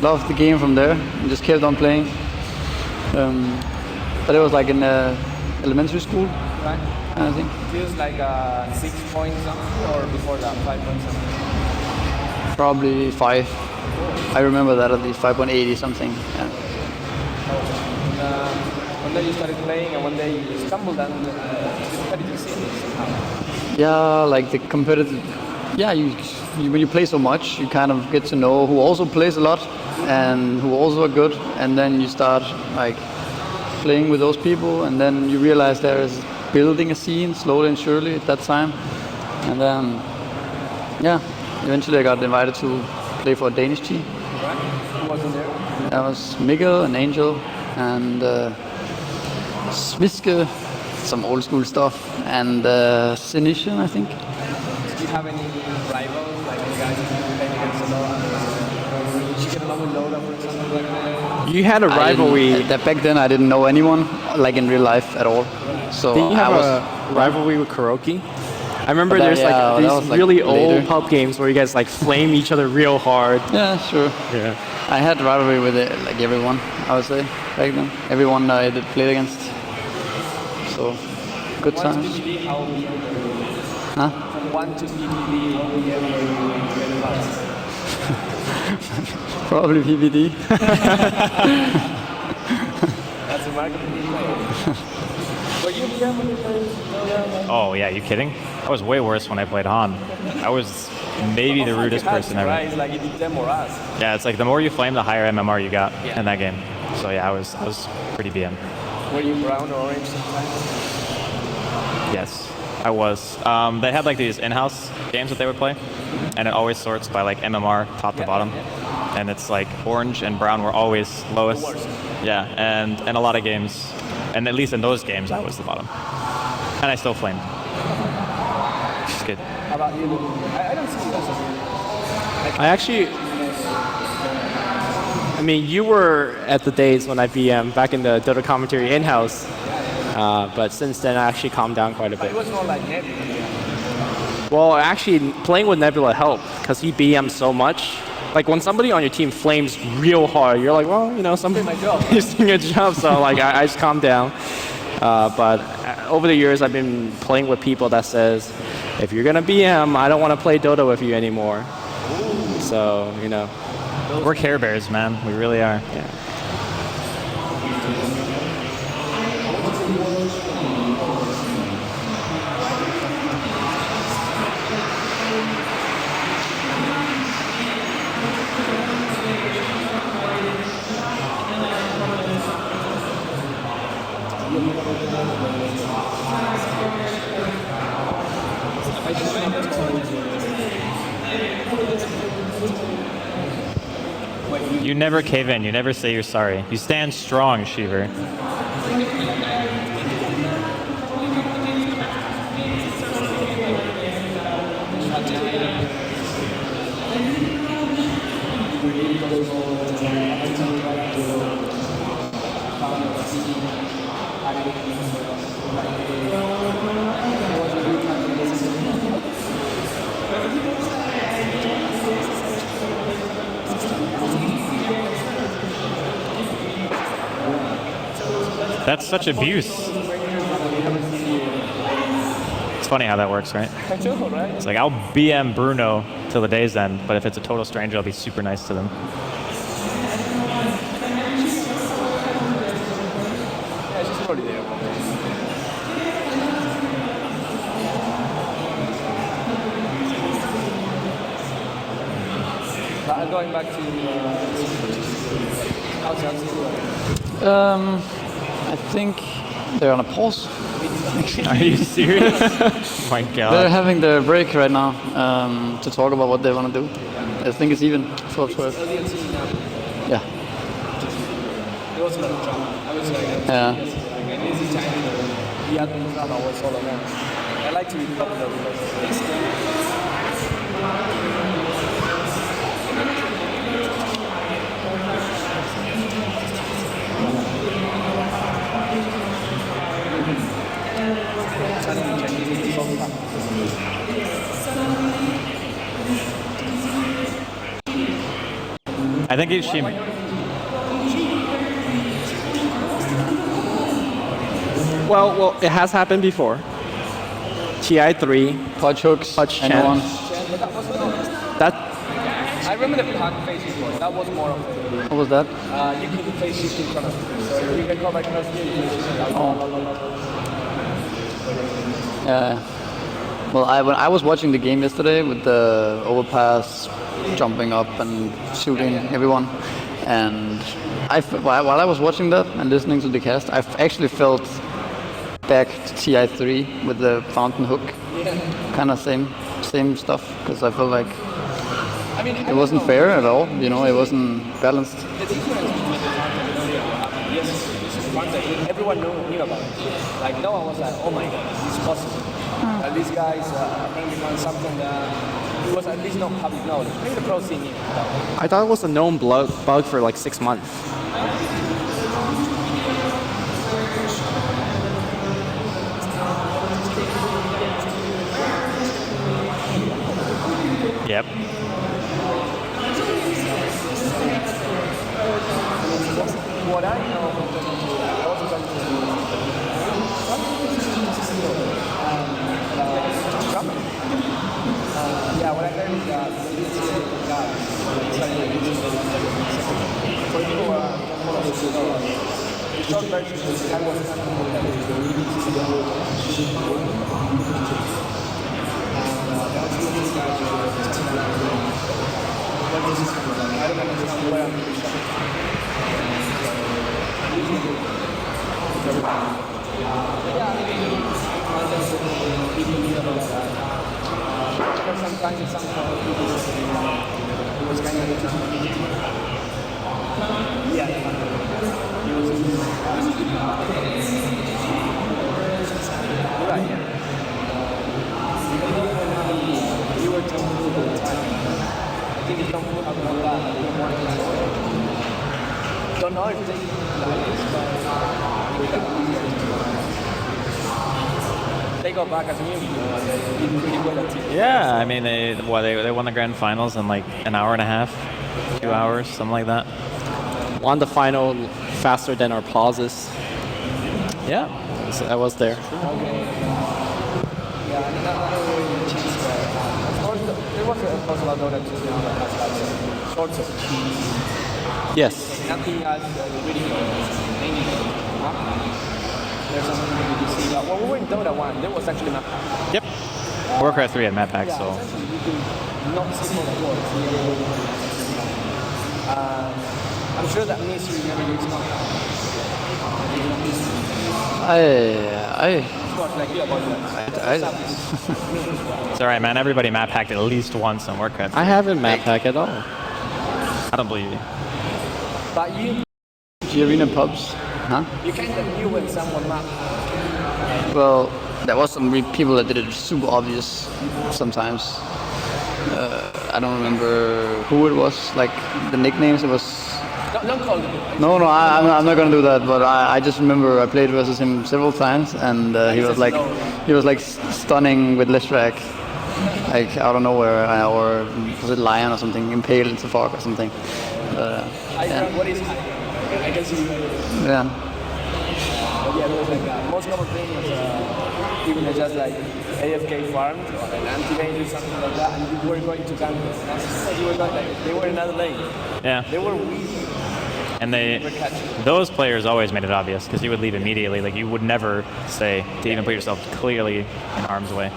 loved the game from there and just kept on playing. But it was like in elementary school, Right. kind of thing. Feels like 6 points something, or before that, 5 points something. Probably 5. I remember that at least 5.80 something. Yeah. One day you started playing, and one day you stumbled on the competitive scene somehow. Yeah, like the competitive. Yeah, you when you play so much, you kind of get to know who also plays a lot and who also are good, and then you start like playing with those people, and then you realize there is building a scene slowly and surely at that time, and then yeah, eventually I got invited to play for a Danish team. Right? Who was in there? That was Mikkel and Angel and Sviske, some old school stuff, and Sinisian, I think. Do you have any rivals, like any guys that you play against a lot? Did you get along with Lola, for example? You had a rivalry. Back then, I didn't know anyone, like in real life at all. So Didn't you have I was a rivalry with Kuroki? I remember But there's that- yeah, like that these was, like, really old later. pub games where you guys like flame each other real hard. yeah, sure. Yeah. I had rivalry with like everyone, I would say, back then. Everyone I did played against. So good Once times. PPD, how we Huh? from 1 to PPD, how we get fast. Probably PPD. That's a marketing play. Were you PM when you played Dota? Oh yeah, you kidding? I was way worse when I played Han. I was maybe the rudest person ever. Right, it's like either them or us. Yeah, it's like the more you flame, the higher MMR you got in that game. So yeah, I was pretty BM. Were you brown or orange sometimes? Yes, I was. They had like these in-house games that they would play, and it always sorts by like MMR top to bottom, and it's like orange and brown were always lowest. Yeah, and a lot of games, and at least in those games, I was the bottom, and I still flamed. Which is good. How about you? I don't see you as a I actually, I mean, you were at the days when I BM back in the Dota commentary in-house, but since then I actually calmed down quite a It bit. was more like Nebula. Well, actually, playing with Nebula helped because he BMs so much. Like when somebody on your team flames real hard, you're like, well, you know, somebody my job. is doing a job, so like I just calm down. But over the years, I've been playing with people that says, if you're gonna BM, I don't want to play Dota with you anymore. So you know, We're Care Bears, man. We really are. yeah. You never cave in. You never say you're sorry. You stand strong, Shiver. That's such abuse. It's funny how that works, right? It's like I'll BM Bruno till the day's end, but if it's a total stranger, I'll be super nice to them. Yeah, she's probably there. But going back to how's I think they're on a pause. Are you serious? Oh my They're god. having their break right now to talk about what they want to do. I think it's even 12-12. Yeah. There was a lot of drama. I would say Yeah. like an easy time. The admin drama was all around. I like to be popular because this I think she. Well, it has happened before. TI3, Punch hooks, Punch anyone. that I remember the park face before. That was more of What was that? you could play shift in front of you. So you can come back and you Yeah. Well, when I was watching the game yesterday with the overpass, jumping up and shooting everyone, and while I was watching that and listening to the cast, I actually felt back to TI3 with the fountain hook, kind of same stuff, because I felt like it wasn't fair at all. You know, it wasn't balanced. the difference between the fountain and yes, this is fountain. Everyone knew about it. Like no one was like, oh my god, this is possible. These guys apparently found something that it was at least not public knowledge. Maybe the pro scene knew about it. I thought it was a known bug for like 6 months. Yep. What I know, I also talked to yeah, what I heard is that maybe it's a guy. For people who don't follow this, the short version is I was I don't understand where sometimes it's somehow it was kind of yeah. You're right, yeah. You were talking about the time. I think it's don't put up on that. Don't know if they like this, but they go back as new. They did pretty well at TV. Yeah, I mean they won the grand finals in like an hour and a half, 2 hours, something like that. Won the final faster than our pauses. Yeah. So I was there. Yeah, and that really changed that. Of course, there was a puzzle about Dota too now that has like sorts of keys. Yes. Nothing as really mainly there's something that you see. When we were in Dota 1, there was actually map pack. Yep. Warcraft 3 had map packs, so Essentially, you can not see how that works. I'm sure that mystery never used map pack. Of course, like you about that. it's alright, man. Everybody map hacked at least once on Warcraft. I haven't map pack at all. I don't believe you. But you G-Arena pubs, huh? kind of knew when someone map Well, there was some people that did it super obvious sometimes. I don't remember who it was. Like the nicknames, it was. Don't call it. No, I'm not gonna do that. But I just remember I played versus him several times, and he was like stunning with Listrak, like out of nowhere, or was it Lion or something, impaled into fog or something. Yeah. What is high? I can see. Yeah. But yeah, it was like most common thing was even just like AFK farmed or an anti-mage or something like that, and you were going to camp. You were not like they were in another lane. Yeah. They were weak. And those players always made it obvious because you would leave immediately. Like you would never say to even put yourself clearly in harm's way.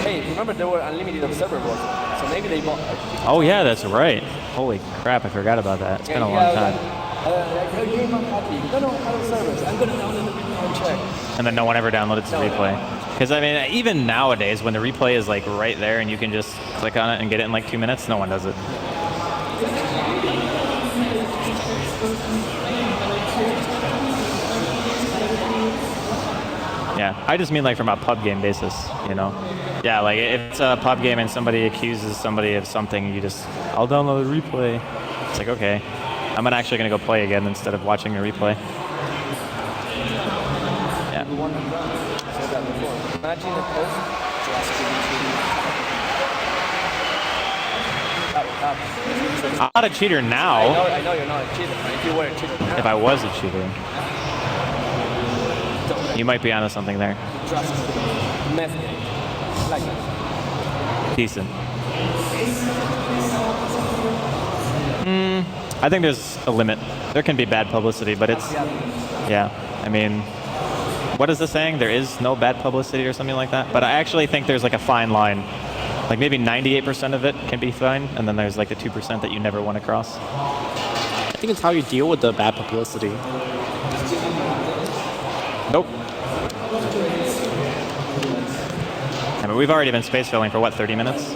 Hey, remember there were unlimited observer boards, so maybe they bought. Oh yeah, that's right. Holy crap, I forgot about that. It's been a long time. You're not happy. No, I have servers. I'm gonna download the replay and check. And then no one ever downloaded the replay. Because I mean, even nowadays when the replay is like right there and you can just click on it and get it in like 2 minutes, no one does it. Yeah, I just mean like from a pub game basis, you know? Yeah, like if it's a pub game and somebody accuses somebody of something, you just, I'll download the replay. It's like, okay, I'm actually gonna go play again instead of watching the replay. Yeah. Imagine a post. I'm not a cheater now. I know you're not a cheater, but if you were a cheater now. If I was a cheater. You might be onto something there. Trust method. Like that. Decent. I think there's a limit. There can be bad publicity, but it's, yeah. I mean, what is the saying? There is no bad publicity or something like that. But I actually think there's like a fine line. Like maybe 98% of it can be fine, and then there's like the 2% that you never want to cross. I think it's how you deal with the bad publicity. Nope. I mean, we've already been space filling for what, 30 minutes?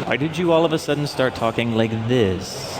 Why did you all of a sudden start talking like this?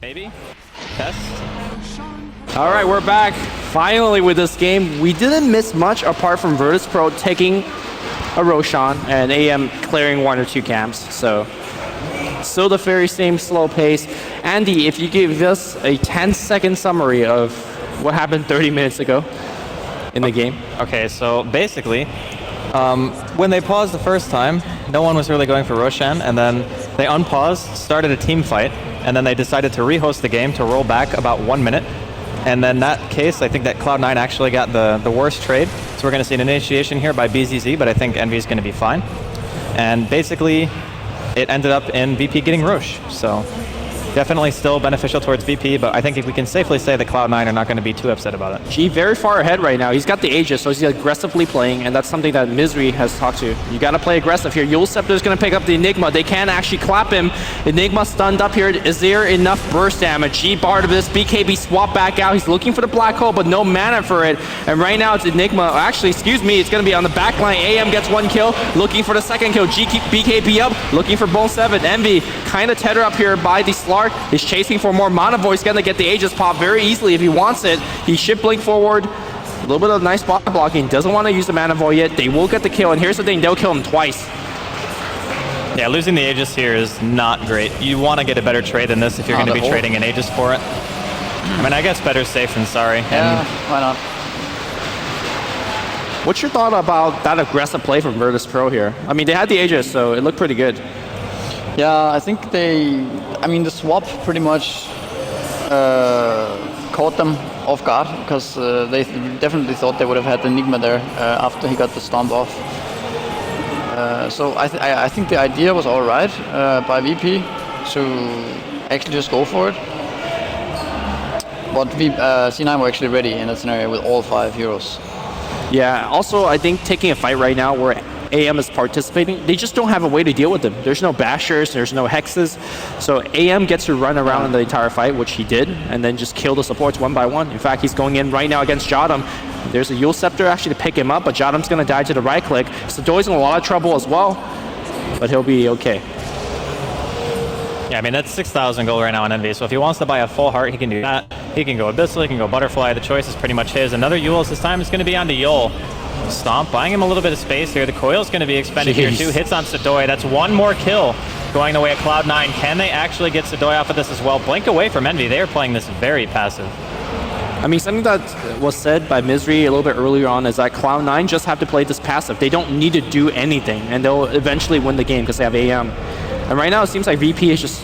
Maybe? Test? All right, we're back finally with this game. We didn't miss much apart from Virtus.Pro taking a Roshan and AM clearing 1 or 2 camps. So still the very same slow pace. Andy, if you give us a 10-second summary of what happened 30 minutes ago in the game. Okay, so basically, when they paused the first time, no one was really going for Roshan, and then they unpaused, started a team fight, and then they decided to rehost the game to roll back about 1 minute. And then that case, I think that Cloud9 actually got the worst trade. So we're going to see an initiation here by BZZ, but I think Envy is going to be fine. And basically, it ended up in VP getting Roche. So definitely still beneficial towards VP, but I think if we can safely say that Cloud9 are not going to be too upset about it. G very far ahead right now. He's got the Aegis, so he's aggressively playing, and that's something that Misery has talked to. You got to play aggressive here. Yule Scepter's going to pick up the Enigma. They can actually clap him. Enigma stunned up here. Is there enough burst damage? G barred this. BKB swap back out. He's looking for the black hole, but no mana for it. And right now it's Enigma. Actually, excuse me, it's going to be on the back line. AM gets 1 kill, looking for the 2nd kill. G BKB up, looking for Bone 7. Envy kind of tether up here by the Slark. He's chasing for more mana voice, gonna get the Aegis pop very easily if he wants it. He should blink forward. A little bit of nice spot blocking. Doesn't want to use the mana void yet. They will get the kill, and here's the thing, they'll kill him twice. Yeah, losing the Aegis here is not great. You want to get a better trade than this if you're going to be trading an Aegis for it. I mean, I guess better safe than sorry. Yeah, why not? What's your thought about that aggressive play from Virtus.Pro here? I mean, they had the Aegis, so it looked pretty good. Yeah, I think the swap pretty much caught them off guard, because they definitely thought they would have had the Enigma there after he got the stomp off. So I think the idea was all right by VP to actually just go for it. But C9 were actually ready in that scenario with all 5 heroes. Yeah, also I think taking a fight right now where AM is participating, they just don't have a way to deal with them. There's no bashers, there's no hexes, so AM gets to run around in the entire fight, which he did, and then just kill the supports 1 by 1. In fact, he's going in right now against Jodam. There's a Yule Scepter actually to pick him up, but Jodam's going to die to the right click. Sadoy's in a lot of trouble as well, but he'll be okay. Yeah, I mean, that's 6,000 gold right now on Envy, so if he wants to buy a full heart, he can do that. He can go Abyssal, he can go Butterfly. The choice is pretty much his. Another Yule's this time is going to be on to Yule. Stomp, buying him a little bit of space here. The coil's going to be expended here too. Hits on Sadoy. That's 1 more kill going the way of Cloud9. Can they actually get Sadoy off of this as well? Blink away from Envy. They are playing this very passive. I mean, something that was said by Misery a little bit earlier on is that Cloud9 just have to play this passive. They don't need to do anything, and they'll eventually win the game because they have AM. And right now it seems like VP is just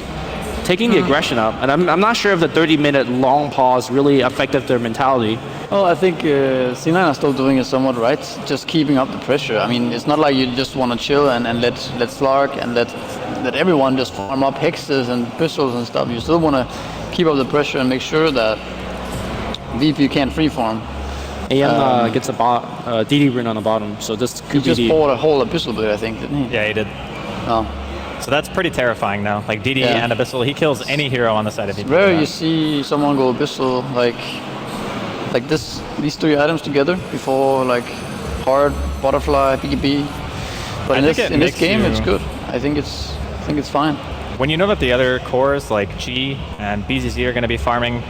taking the aggression up, and I'm not sure if the 30-minute long pause really affected their mentality. Well, I think C9 are still doing it somewhat right, just keeping up the pressure. I mean, it's not like you just want to chill and let Slark and let everyone just farm up hexes and pistols and stuff. You still want to keep up the pressure and make sure that VP can't free farm. AM gets a DD rune on the bottom, so this could be... He just poured a whole Abyssal blade, I think, didn't he? Yeah, he did. Oh. So that's pretty terrifying now. Like DD and Abyssal, he kills any hero on the side of VP. It's rare you see someone go Abyssal like these 3 items together before like hard, Butterfly, BKB. But in this game, it's good. I think it's fine. When you know that the other cores like G and BZZ are going to be farming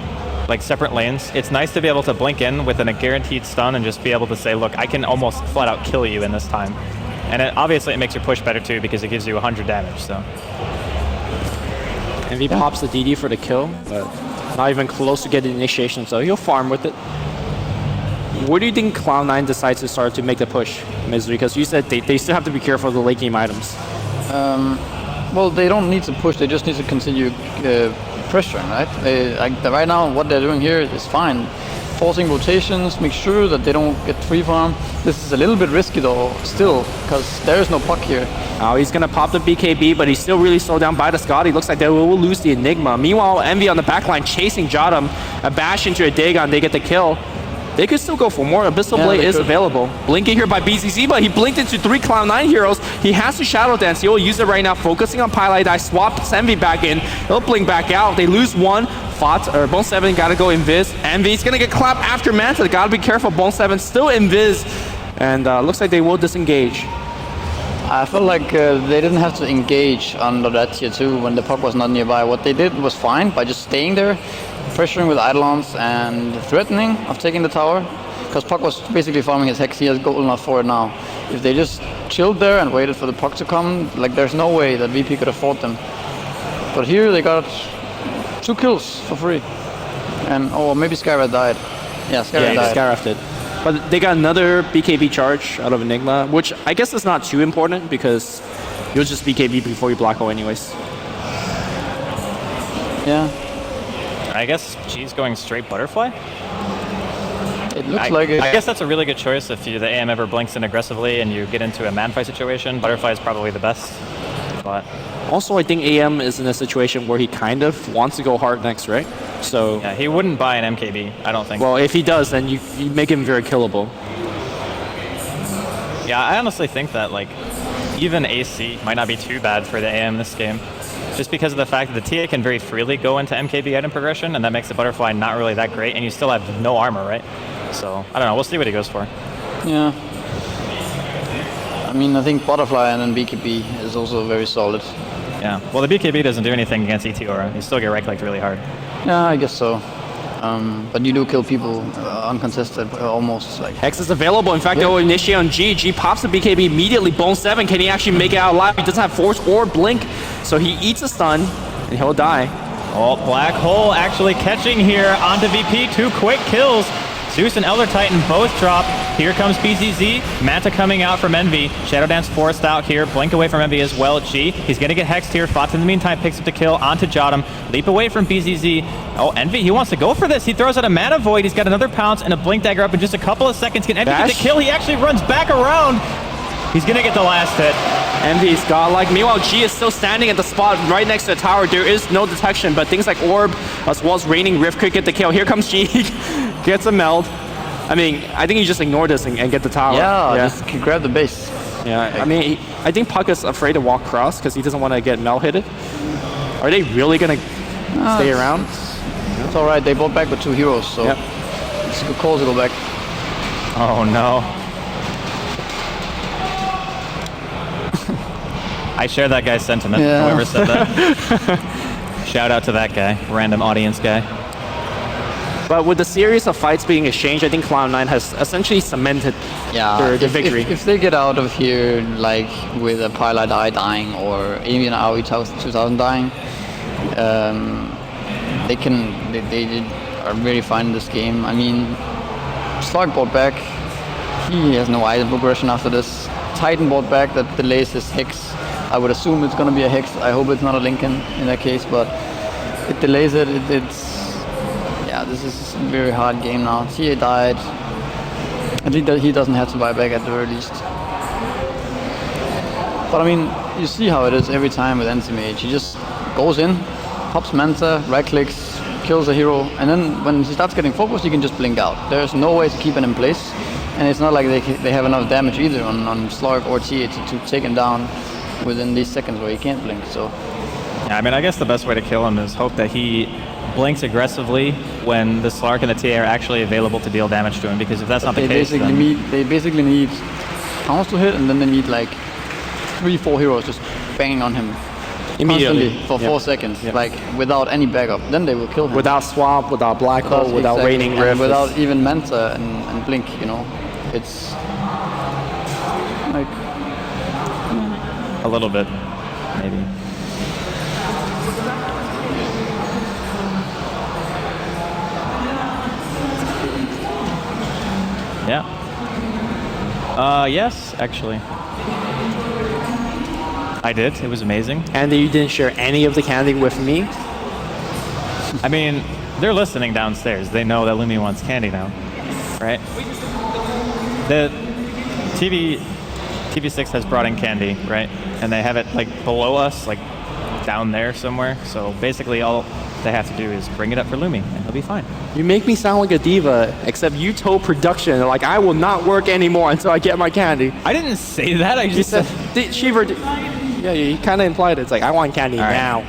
like separate lanes, it's nice to be able to blink in with a guaranteed stun and just be able to say, look, I can almost flat out kill you in this time. And obviously it makes your push better too because it gives you 100 damage. So. And he pops the DD for the kill, but not even close to getting initiation, so he'll farm with it. Where do you think Cloud9 decides to start to make the push, Misery? Because you said they still have to be careful of the late game items. Well, they don't need to push, they just need to continue pressuring, right? Right now, what they're doing here is fine. Forcing rotations, make sure that they don't get free farm. This is a little bit risky though, still, because there is no puck here. Oh, he's going to pop the BKB, but he's still really slowed down by the Scotty. Looks like they will lose the Enigma. Meanwhile, Envy on the backline chasing Jodam. A bash into a Dagon, they get the kill. They could still go for more. Abyssal Blade is available. Blinking here by BZZ, but he blinked into 3 Cloud9 heroes. He has to Shadow Dance. He'll use it right now, focusing on Pylite Die. Swaps Envy back in. He'll blink back out. They lose 1. Bone 7 gotta go invis. Envy's gonna get clapped after Manta. Gotta be careful. Bone 7 still invis. And looks like they will disengage. I felt like they didn't have to engage under that tier 2 when the puck was not nearby. What they did was fine by just staying there, pressuring with Eidolons and threatening of taking the tower. Because puck was basically farming his hex, he has gold enough for it now. If they just chilled there and waited for the puck to come, like there's no way that VP could afford them. But here they got 2 kills for free. And oh, maybe Skyrat died. Yeah, Skyrat died. Skyraft did. But they got another BKB charge out of Enigma, which I guess is not too important because you'll just BKB before you black hole anyways. Yeah, I guess G's going straight butterfly. it looks like it. I guess that's a really good choice if the AM ever blinks in aggressively and you get into a man fight situation. Butterfly is probably the best. But Also, I think AM is in a situation where he kind of wants to go hard next, right? So, yeah, he wouldn't buy an MKB, I don't think. well, if he does, then you make him very killable. Yeah, I honestly think that like even AC might not be too bad for the AM this game. Just because of the fact that the TA can very freely go into MKB item progression, and that makes the Butterfly not really that great, and you still have no armor, right? So, I don't know, we'll see what he goes for. Yeah. I mean, I think Butterfly and then BKB is also very solid. Yeah, well the BKB doesn't do anything against ET Aura. You still get right-clicked really hard. Yeah, I guess so. But you do kill people uncontested, almost like. Hex is available. In fact, they'll initiate on G. G pops the BKB immediately. Bone 7. Can he actually make it out alive? He doesn't have Force or Blink, so he eats a stun, and he'll die. Oh, Black Hole actually catching here onto VP. 2 quick kills. Zeus and Elder Titan both drop. Here comes BZZ. Manta coming out from Envy. Shadow Dance forced out here. Blink away from Envy as well. G. He's going to get hexed here. Fox in the meantime picks up the kill onto Jotum. Leap away from BZZ. Oh, Envy, he wants to go for this. He throws out a Mana Void. He's got another pounce and a Blink Dagger up in just a couple of seconds. Can Envy get the kill? He actually runs back around. He's going to get the last hit. Envy's godlike. Meanwhile, G is still standing at the spot right next to the tower. There is no detection, but things like Orb as well as Raining Rift could get the kill. Here comes G. Gets a meld. I mean, I think you just ignore this and get the tower. Yeah, just grab the base. Yeah, I mean, I think Puck is afraid to walk cross because he doesn't want to get meld hitted. Are they really going to stay around? It's alright, they bought back with 2 heroes, so Yep. it's a good call to go back. Oh no. I share that guy's sentiment, Yeah. whoever said that. Shout out to that guy, random audience guy. But with the series of fights being exchanged, I think Cloud9 has essentially cemented their victory. If they get out of here like with a Pilot Eye dying or even AOE 2000 dying, they are very fine in this game. I mean, Slark bought back. He has no item progression after this. Titan bought back that delays his Hex. I would assume it's going to be a Hex. I hope it's not a Lincoln in that case, but it delays it. Yeah, this is a very hard game now. TA died. I think that he doesn't have to buy back at the very least. But I mean, you see how it is every time with Anti-Mage. He just goes in, pops Manta, right-clicks, kills a hero, and then when he starts getting focused, you can just blink out. There's no way to keep it in place, and it's not like they have enough damage either on Slark or TA to take him down within these seconds where he can't blink. So Yeah, I mean, I guess the best way to kill him is hope that he blinks aggressively when the Slark and the TA are actually available to deal damage to him, because if that's not the case, then... They basically need pounds to hit, and then they need like 3-4 heroes just banging on him Immediately. constantly for 4 seconds, like without any backup. Then they will kill him. Without Swamp, without Black Hole, without exactly, Raining and Rift. without even Manta and Blink, you know. It's like... A little bit, maybe. Yeah. Yes, actually. I did. It was amazing. And you didn't share any of the candy with me. I mean, they're listening downstairs. They know that Lumi wants candy now, right? The TV6 has brought in candy, right? And they have it like below us, like down there somewhere. So basically all they have to do is bring it up for Lumi and he'll be fine. You make me sound like a diva, except you told production, like, I will not work anymore until I get my candy. I didn't say that. I You just said, Shiver, yeah, you kind of implied it. It's like, I want candy right. now.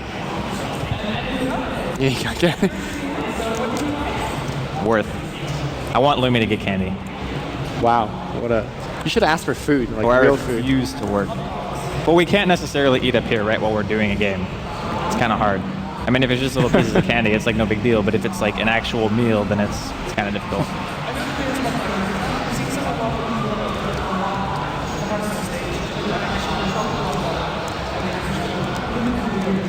Yeah, you got candy. worth. I want Lumi to get candy. Wow, what a... You should ask for food, like Or I real food. refuse to work. But we can't necessarily eat up here right while we're doing a game. It's kind of hard. I mean, if it's just little pieces of candy, it's like no big deal. But if it's like an actual meal, then it's kind of difficult.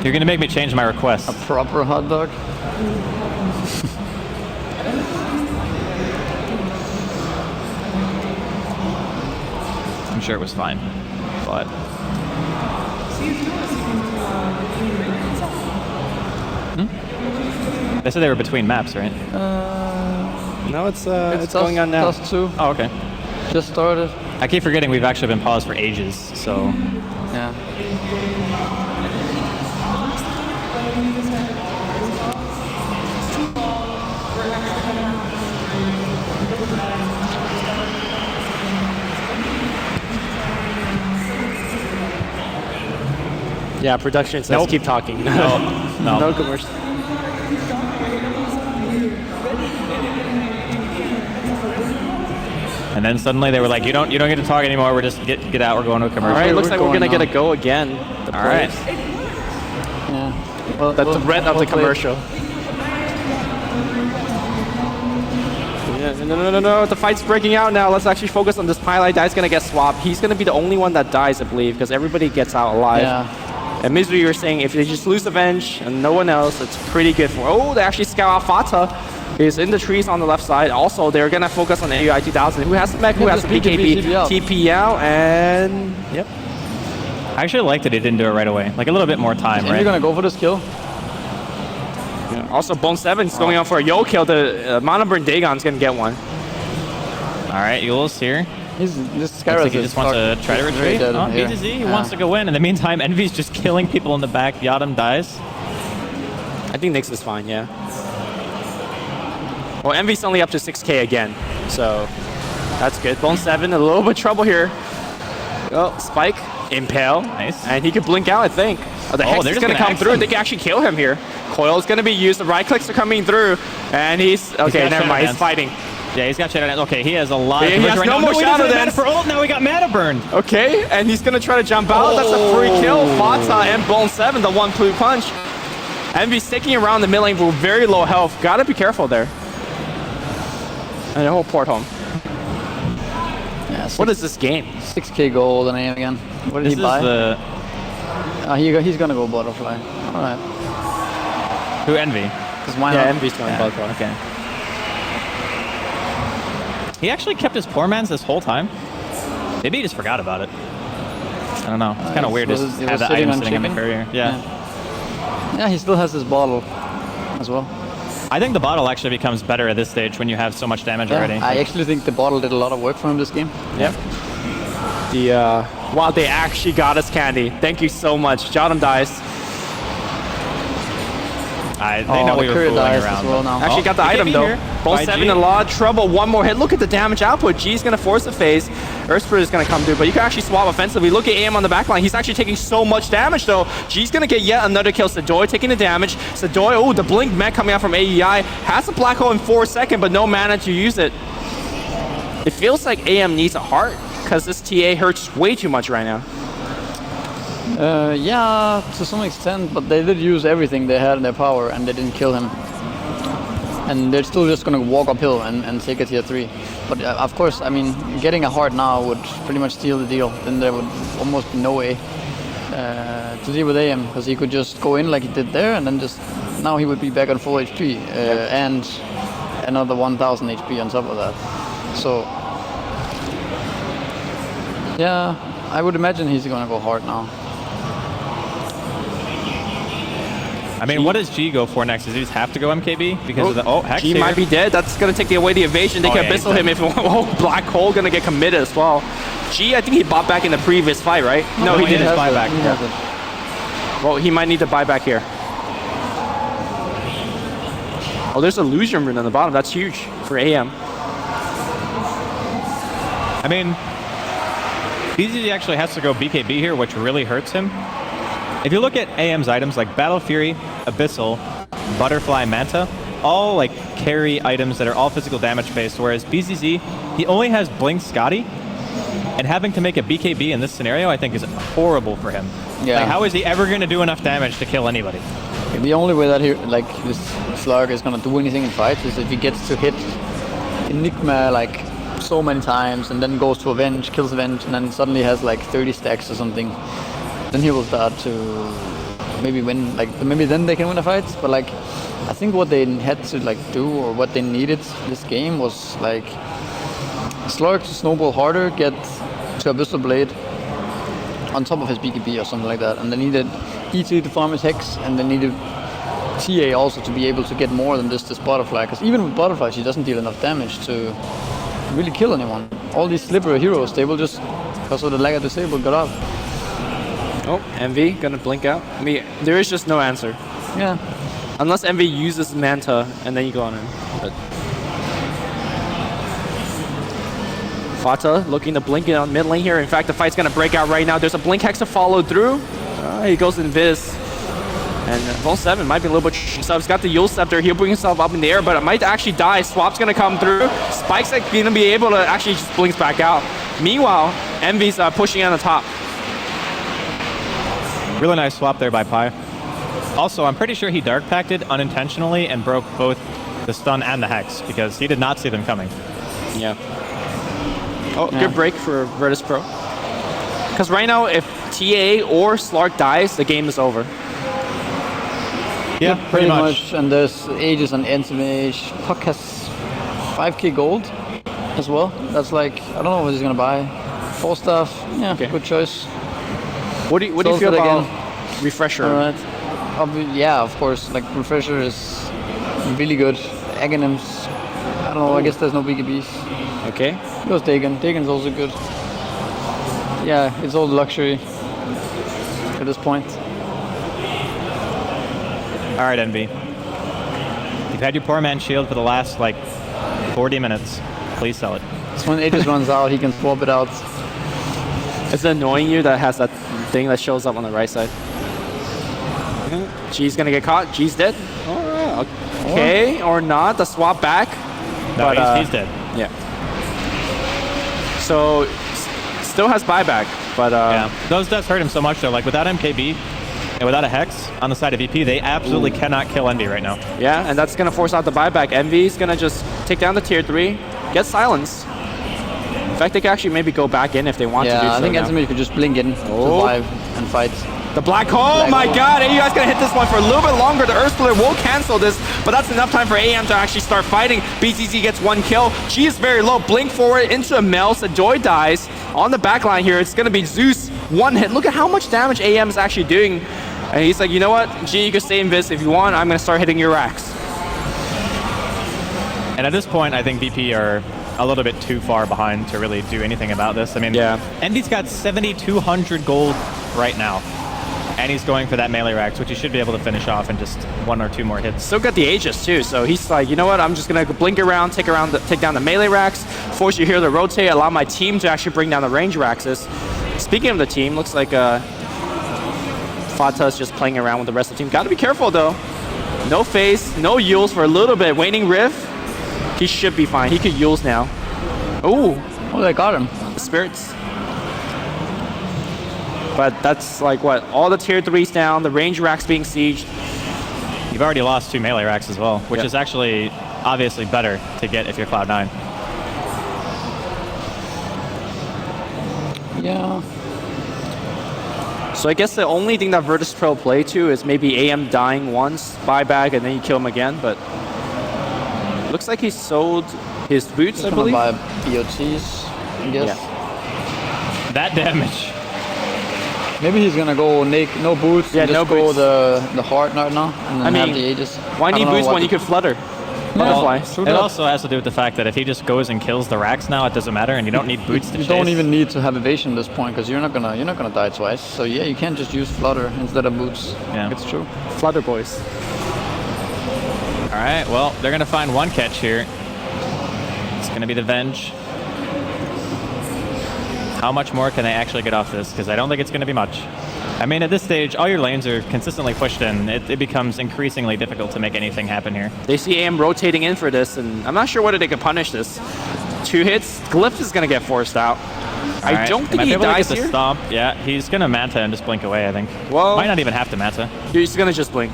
You're gonna make me change my request. A proper hot dog. I'm sure it was fine, but. They said they were between maps, right? No, it's going on now. +2. Oh, okay. Just started. I keep forgetting we've actually been paused for ages, so. Yeah. Yeah, production says Nope. keep talking. No. No commercial. And then suddenly they were like, you don't get to talk anymore. We're just get out. We're going to a commercial. All right, looks we're like we're going gonna get a now. go again. The All right. players. Yeah. Well, The threat of the play. commercial. Yeah, no. The fight's breaking out now. Let's actually focus on this Pylite. Guy's gonna get swapped. He's gonna be the only one that dies, I believe, because everybody gets out alive. Yeah. And Misery, you were saying if they just lose Avenge and no one else, it's pretty good for. Oh, they actually scout out Fata. He's in the trees on the left side. Also, they're gonna focus on AUI 2000. Who has the mech? Who has the BKB? TP out and yep. I actually liked that he didn't do it right away. Like a little bit more time, Is right? Envy gonna go for this kill? Yeah. Also, Bone 7 is going on for a yo kill. The Monoburn Dagon's gonna get one. All right, Yule's here. This Looks Skyras like he just wants to try to retreat. Oh, BTZ, he wants to go in. In the meantime, Envy's just killing people in the back. Yadam dies. I think Nyx is fine, yeah. Well, Envy's only up to 6k again, so that's good. Bone 7, a little bit trouble here. Oh, Spike, Impale. Nice. And he could blink out, I think. Oh, the Hex they're is just gonna gonna come Hex through. him. They can actually kill him here. Coil's gonna be used. The right clicks are coming through. And he's, okay, got never Shadow mind, he's Dance. fighting. Yeah, he's got Shadow Dance. Okay, he has a lot of He damage has right no now. more he Shadow doesn't have Dance. mana for ult. Now we got mana burn. Okay, and he's gonna try to jump out. That's a free kill. Fata and Bone 7, the one blue punch. Envy's sticking around the mid lane with very low health. Gotta be careful there. And he'll port home. Yeah, What is this game? 6k gold and AM again. What did This he is buy? the He's gonna go butterfly. Alright. who Envy. Because why Yeah, not? Envy's going butterfly. Okay. He actually kept his poor man's this whole time. Maybe he just forgot about it. I don't know. It's kind of he weird to was- just he have was that sitting item on sitting on the chicken. courier. Yeah. Yeah, he still has his bottle as well. I think the bottle actually becomes better at this stage when you have so much damage already. I actually think the bottle did a lot of work for him this game. Yep. Wow, they actually got us candy. Thank you so much. Jottam dies. They know we were courier fooling dies around. as well now. Actually got the item BKB though. here. Bone By 7 G. in a lot of trouble. One more hit. Look at the damage output. G's gonna force a phase. Earthspirit is gonna come through, but you can actually swap offensively. Look at AM on the backline. He's actually taking so much damage though. G's gonna get yet another kill. Sadoy taking the damage. Sadoy, oh, the blink mech coming out from AEI. Has a black hole in 4 seconds, but no mana to use it. It feels like AM needs a heart, because this TA hurts way too much right now. Yeah, to some extent, but they did use everything they had in their power and they didn't kill him. And they're still just gonna walk uphill and take a tier 3. But of course, I mean, getting a heart now would pretty much seal the deal. Then there would almost be no way to deal with AM, because he could just go in like he did there and then just, now he would be back on full HP and another 1000 HP on top of that. So, yeah, I would imagine he's gonna go hard now. I mean, what does G go for next? Does he just have to go MKB because of the Hex G here? might be dead. That's gonna take away the evasion. They Oh, can yeah, he's abyssal him if Black Hole gonna get committed as well. G, I think he bought back in the previous fight, right? No, he he didn't. has buyback. He has it. Well, he might need to buy back here. Oh, there's a illusion rune on the bottom. That's huge for AM. I mean, BZZ actually has to go BKB here, which really hurts him. If you look at AM's items like Battle Fury, Abyssal, Butterfly, Manta, all like carry items that are all physical damage based, whereas BZZ, he only has Blink Scotty, And having to make a BKB in this scenario, I think, is horrible for him. Yeah. Like, how is he ever going to do enough damage to kill anybody? The only way that he, like, this Slug is gonna do anything in fights is if he gets to hit Enigma like so many times and then goes to Avenge, kills Avenge, and then suddenly has like 30 stacks or something. Then he will start to maybe win, like maybe then they can win the fights. But like, I think what they had to like do or what they needed this game was like Slug to snowball harder, get to Abyssal Blade on top of his BKB or something like that, and they needed ET to farm his Hex, and they needed TA also to be able to get more than this Butterfly, because even with Butterfly she doesn't deal enough damage to really kill anyone. All these slippery heroes, they will just, because of the lag of disable, got up. Oh, Envy gonna blink out. I mean, there is just no answer. Yeah. Unless Envy uses Manta, and then you go on in. But Fata looking to blink it on mid lane here. In fact, the fight's gonna break out right now. There's a blink hex to follow through. He goes Invis. And Vol 7 might be a little bit so he's got the Yule Scepter. He'll bring himself up in the air, but it might actually die. Swap's gonna come through. Spike's like gonna be able to actually just blinks back out. Meanwhile, Envy's pushing on the top. Really nice swap there by Pi. Also, I'm pretty sure he Dark Pacted unintentionally and broke both the stun and the Hex, because he did not see them coming. Yeah. Oh, good break for Virtus.Pro. Because right now, if TA or Slark dies, the game is over. Yeah, pretty much. And there's Aegis and Ensimage. Puck has 5k gold as well. That's like, I don't know what he's gonna buy. 4 stuff. Yeah, good choice. What do you feel about Refresher? Alright. Yeah, of course. Like, Refresher is really good. Aghanims, I don't know, I guess there's no BKBs. Okay. Goes Dagon. Dagon's also good. Yeah, it's all luxury at this point. All right, Envy. You've had your poor man shield for the last, like, 40 minutes. Please sell it. So when Aegis runs out, he can swap it out. Is it annoying you that has that thing that shows up on the right side? G's gonna get caught. G's dead. Oh, okay, or not. The swap back. No, but, he's dead. Yeah. So, still has buyback, but yeah, those deaths hurt him so much though. Like without MKB and without a Hex on the side of VP, they absolutely cannot kill Envy right now. Yeah, and that's gonna force out the buyback. Envy's gonna just take down the tier 3, get silence. In fact, they can actually maybe go back in if they want to do so. Yeah, I think Ensimage could just blink in, survive, and fight. The black hole, my god, you guys gonna hit this one for a little bit longer. The Earth Splitter will cancel this, but that's enough time for AM to actually start fighting. BCZ gets 1 kill. G is very low. Blink forward into a Mel. Joy dies on the back line here. It's gonna be Zeus 1 hit. Look at how much damage AM is actually doing. And he's like, you know what, G, you can stay in Vis if you want. I'm gonna start hitting your racks. And at this point, I think VP are a little bit too far behind to really do anything about this. I mean, Envy's got 7,200 gold right now. And he's going for that melee racks, which he should be able to finish off in just 1 or 2 more hits. Still got the Aegis too, so he's like, you know what, I'm just gonna blink around, take down the melee racks, force you here to rotate, allow my team to actually bring down the range racks. Speaking of the team, looks like Fata's just playing around with the rest of the team. Gotta be careful though. No phase, no Yules for a little bit. Waning Rift, he should be fine. He could Yules now. Ooh. Oh, they got him. The spirits. But that's like what, all the tier 3s down, the range racks being sieged. You've already lost 2 melee racks as well, which is actually obviously better to get if you're Cloud9. Yeah. So I guess the only thing that Virtus.Pro play to is maybe AM dying once, buyback, and then you kill him again, but looks like he sold his boots, I believe. Buy BOTs, I guess. Yeah. That damage. Maybe he's gonna go no boots. Yeah, and just go the heart right now, and then have the Aegis. Why need boots when you could flutter? Butterfly. It also has to do with the fact that if he just goes and kills the racks now, it doesn't matter, and you don't need boots to chase. You don't even need to have evasion at this point, because you're not gonna die twice. So yeah, you can't just use flutter instead of boots. Yeah, it's true. Flutter boys. All right, well, they're gonna find 1 catch here. It's gonna be the Venge. How much more can they actually get off this? Because I don't think it's going to be much. I mean, at this stage, all your lanes are consistently pushed in. It becomes increasingly difficult to make anything happen here. They see AM rotating in for this, and I'm not sure whether they can punish this. 2 hits, Glyph is going to get forced out. I don't think Might be he able to dies get the here. stomp. Yeah, he's gonna Manta and just blink away, I think. Well- Might not even have to Manta. He's gonna just blink.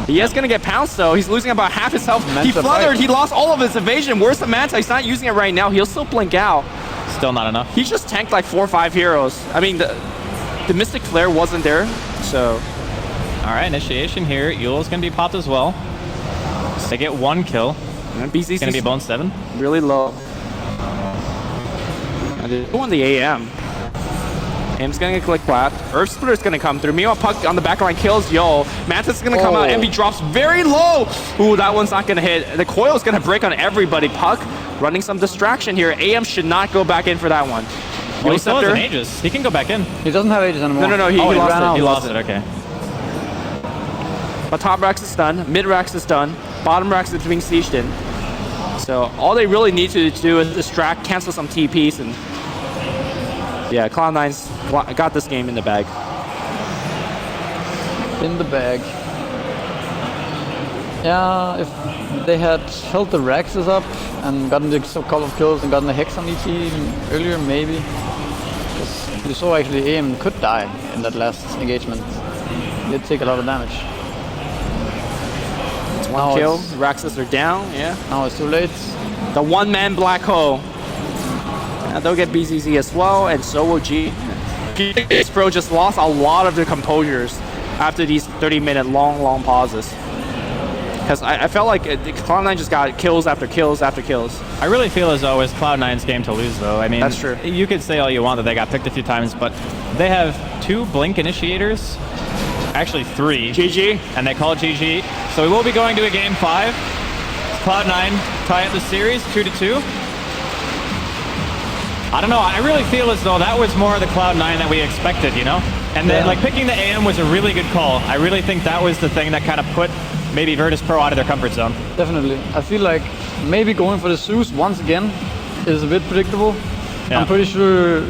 He is gonna get pounced though. He's losing about half his health. He Manta fluttered. fight. He lost all of his evasion. Where's the Manta? He's not using it right now. He'll still blink out. Still not enough. He just tanked like 4 or 5 heroes. I mean, the Mystic Flare wasn't there, so. All right, initiation here. Yule's gonna be popped as well. They get 1 kill. BZ's It's gonna be bone 7. really low. Who on the AM? AM's gonna get click clapped. Earth Splitter's gonna come through. Meanwhile, Puck on the back line kills Yo. Mantis is gonna come out. MB drops very low. Ooh, that one's not gonna hit. The coil's gonna break on everybody. Puck running some distraction here. AM should not go back in for that one. Well, he still has Scepter. an Aegis. He can go back in. He doesn't have Aegis anymore. No, he ran lost it. out. He lost it, okay. But top racks is done. Mid racks is done. Bottom racks is being sieged in. So all they really need to do is distract, cancel some TPs, and yeah, Cloud9's got this game in the bag. In the bag. Yeah, if they had held the Raxes up and gotten the couple of kills and gotten the Hex on ET earlier, maybe. Because you saw actually AM could die in that last engagement. He did take a lot of damage. It's one Now kill. it's- Raxes are down. Yeah. Now it's too late. The one-man black hole. They'll get BZZ as well, and so will G. Pro just lost a lot of their composures after these 30-minute long pauses. Because I felt like Cloud9 just got kills after kills after kills. I really feel as though it's Cloud9's game to lose, though. I mean, That's true. You could say all you want that they got picked a few times, but they have 2 blink initiators, actually 3, GG. and they call it GG. So we will be going to a game 5. Cloud9 tie up the series 2-2. I don't know. I really feel as though that was more of the Cloud9 that we expected, you know. And then like picking the AM was a really good call. I really think that was the thing that kind of put maybe Virtus.Pro out of their comfort zone. Definitely. I feel like maybe going for the Zeus once again is a bit predictable. Yeah. I'm pretty sure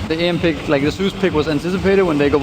the AM pick, like the Zeus pick was anticipated when they go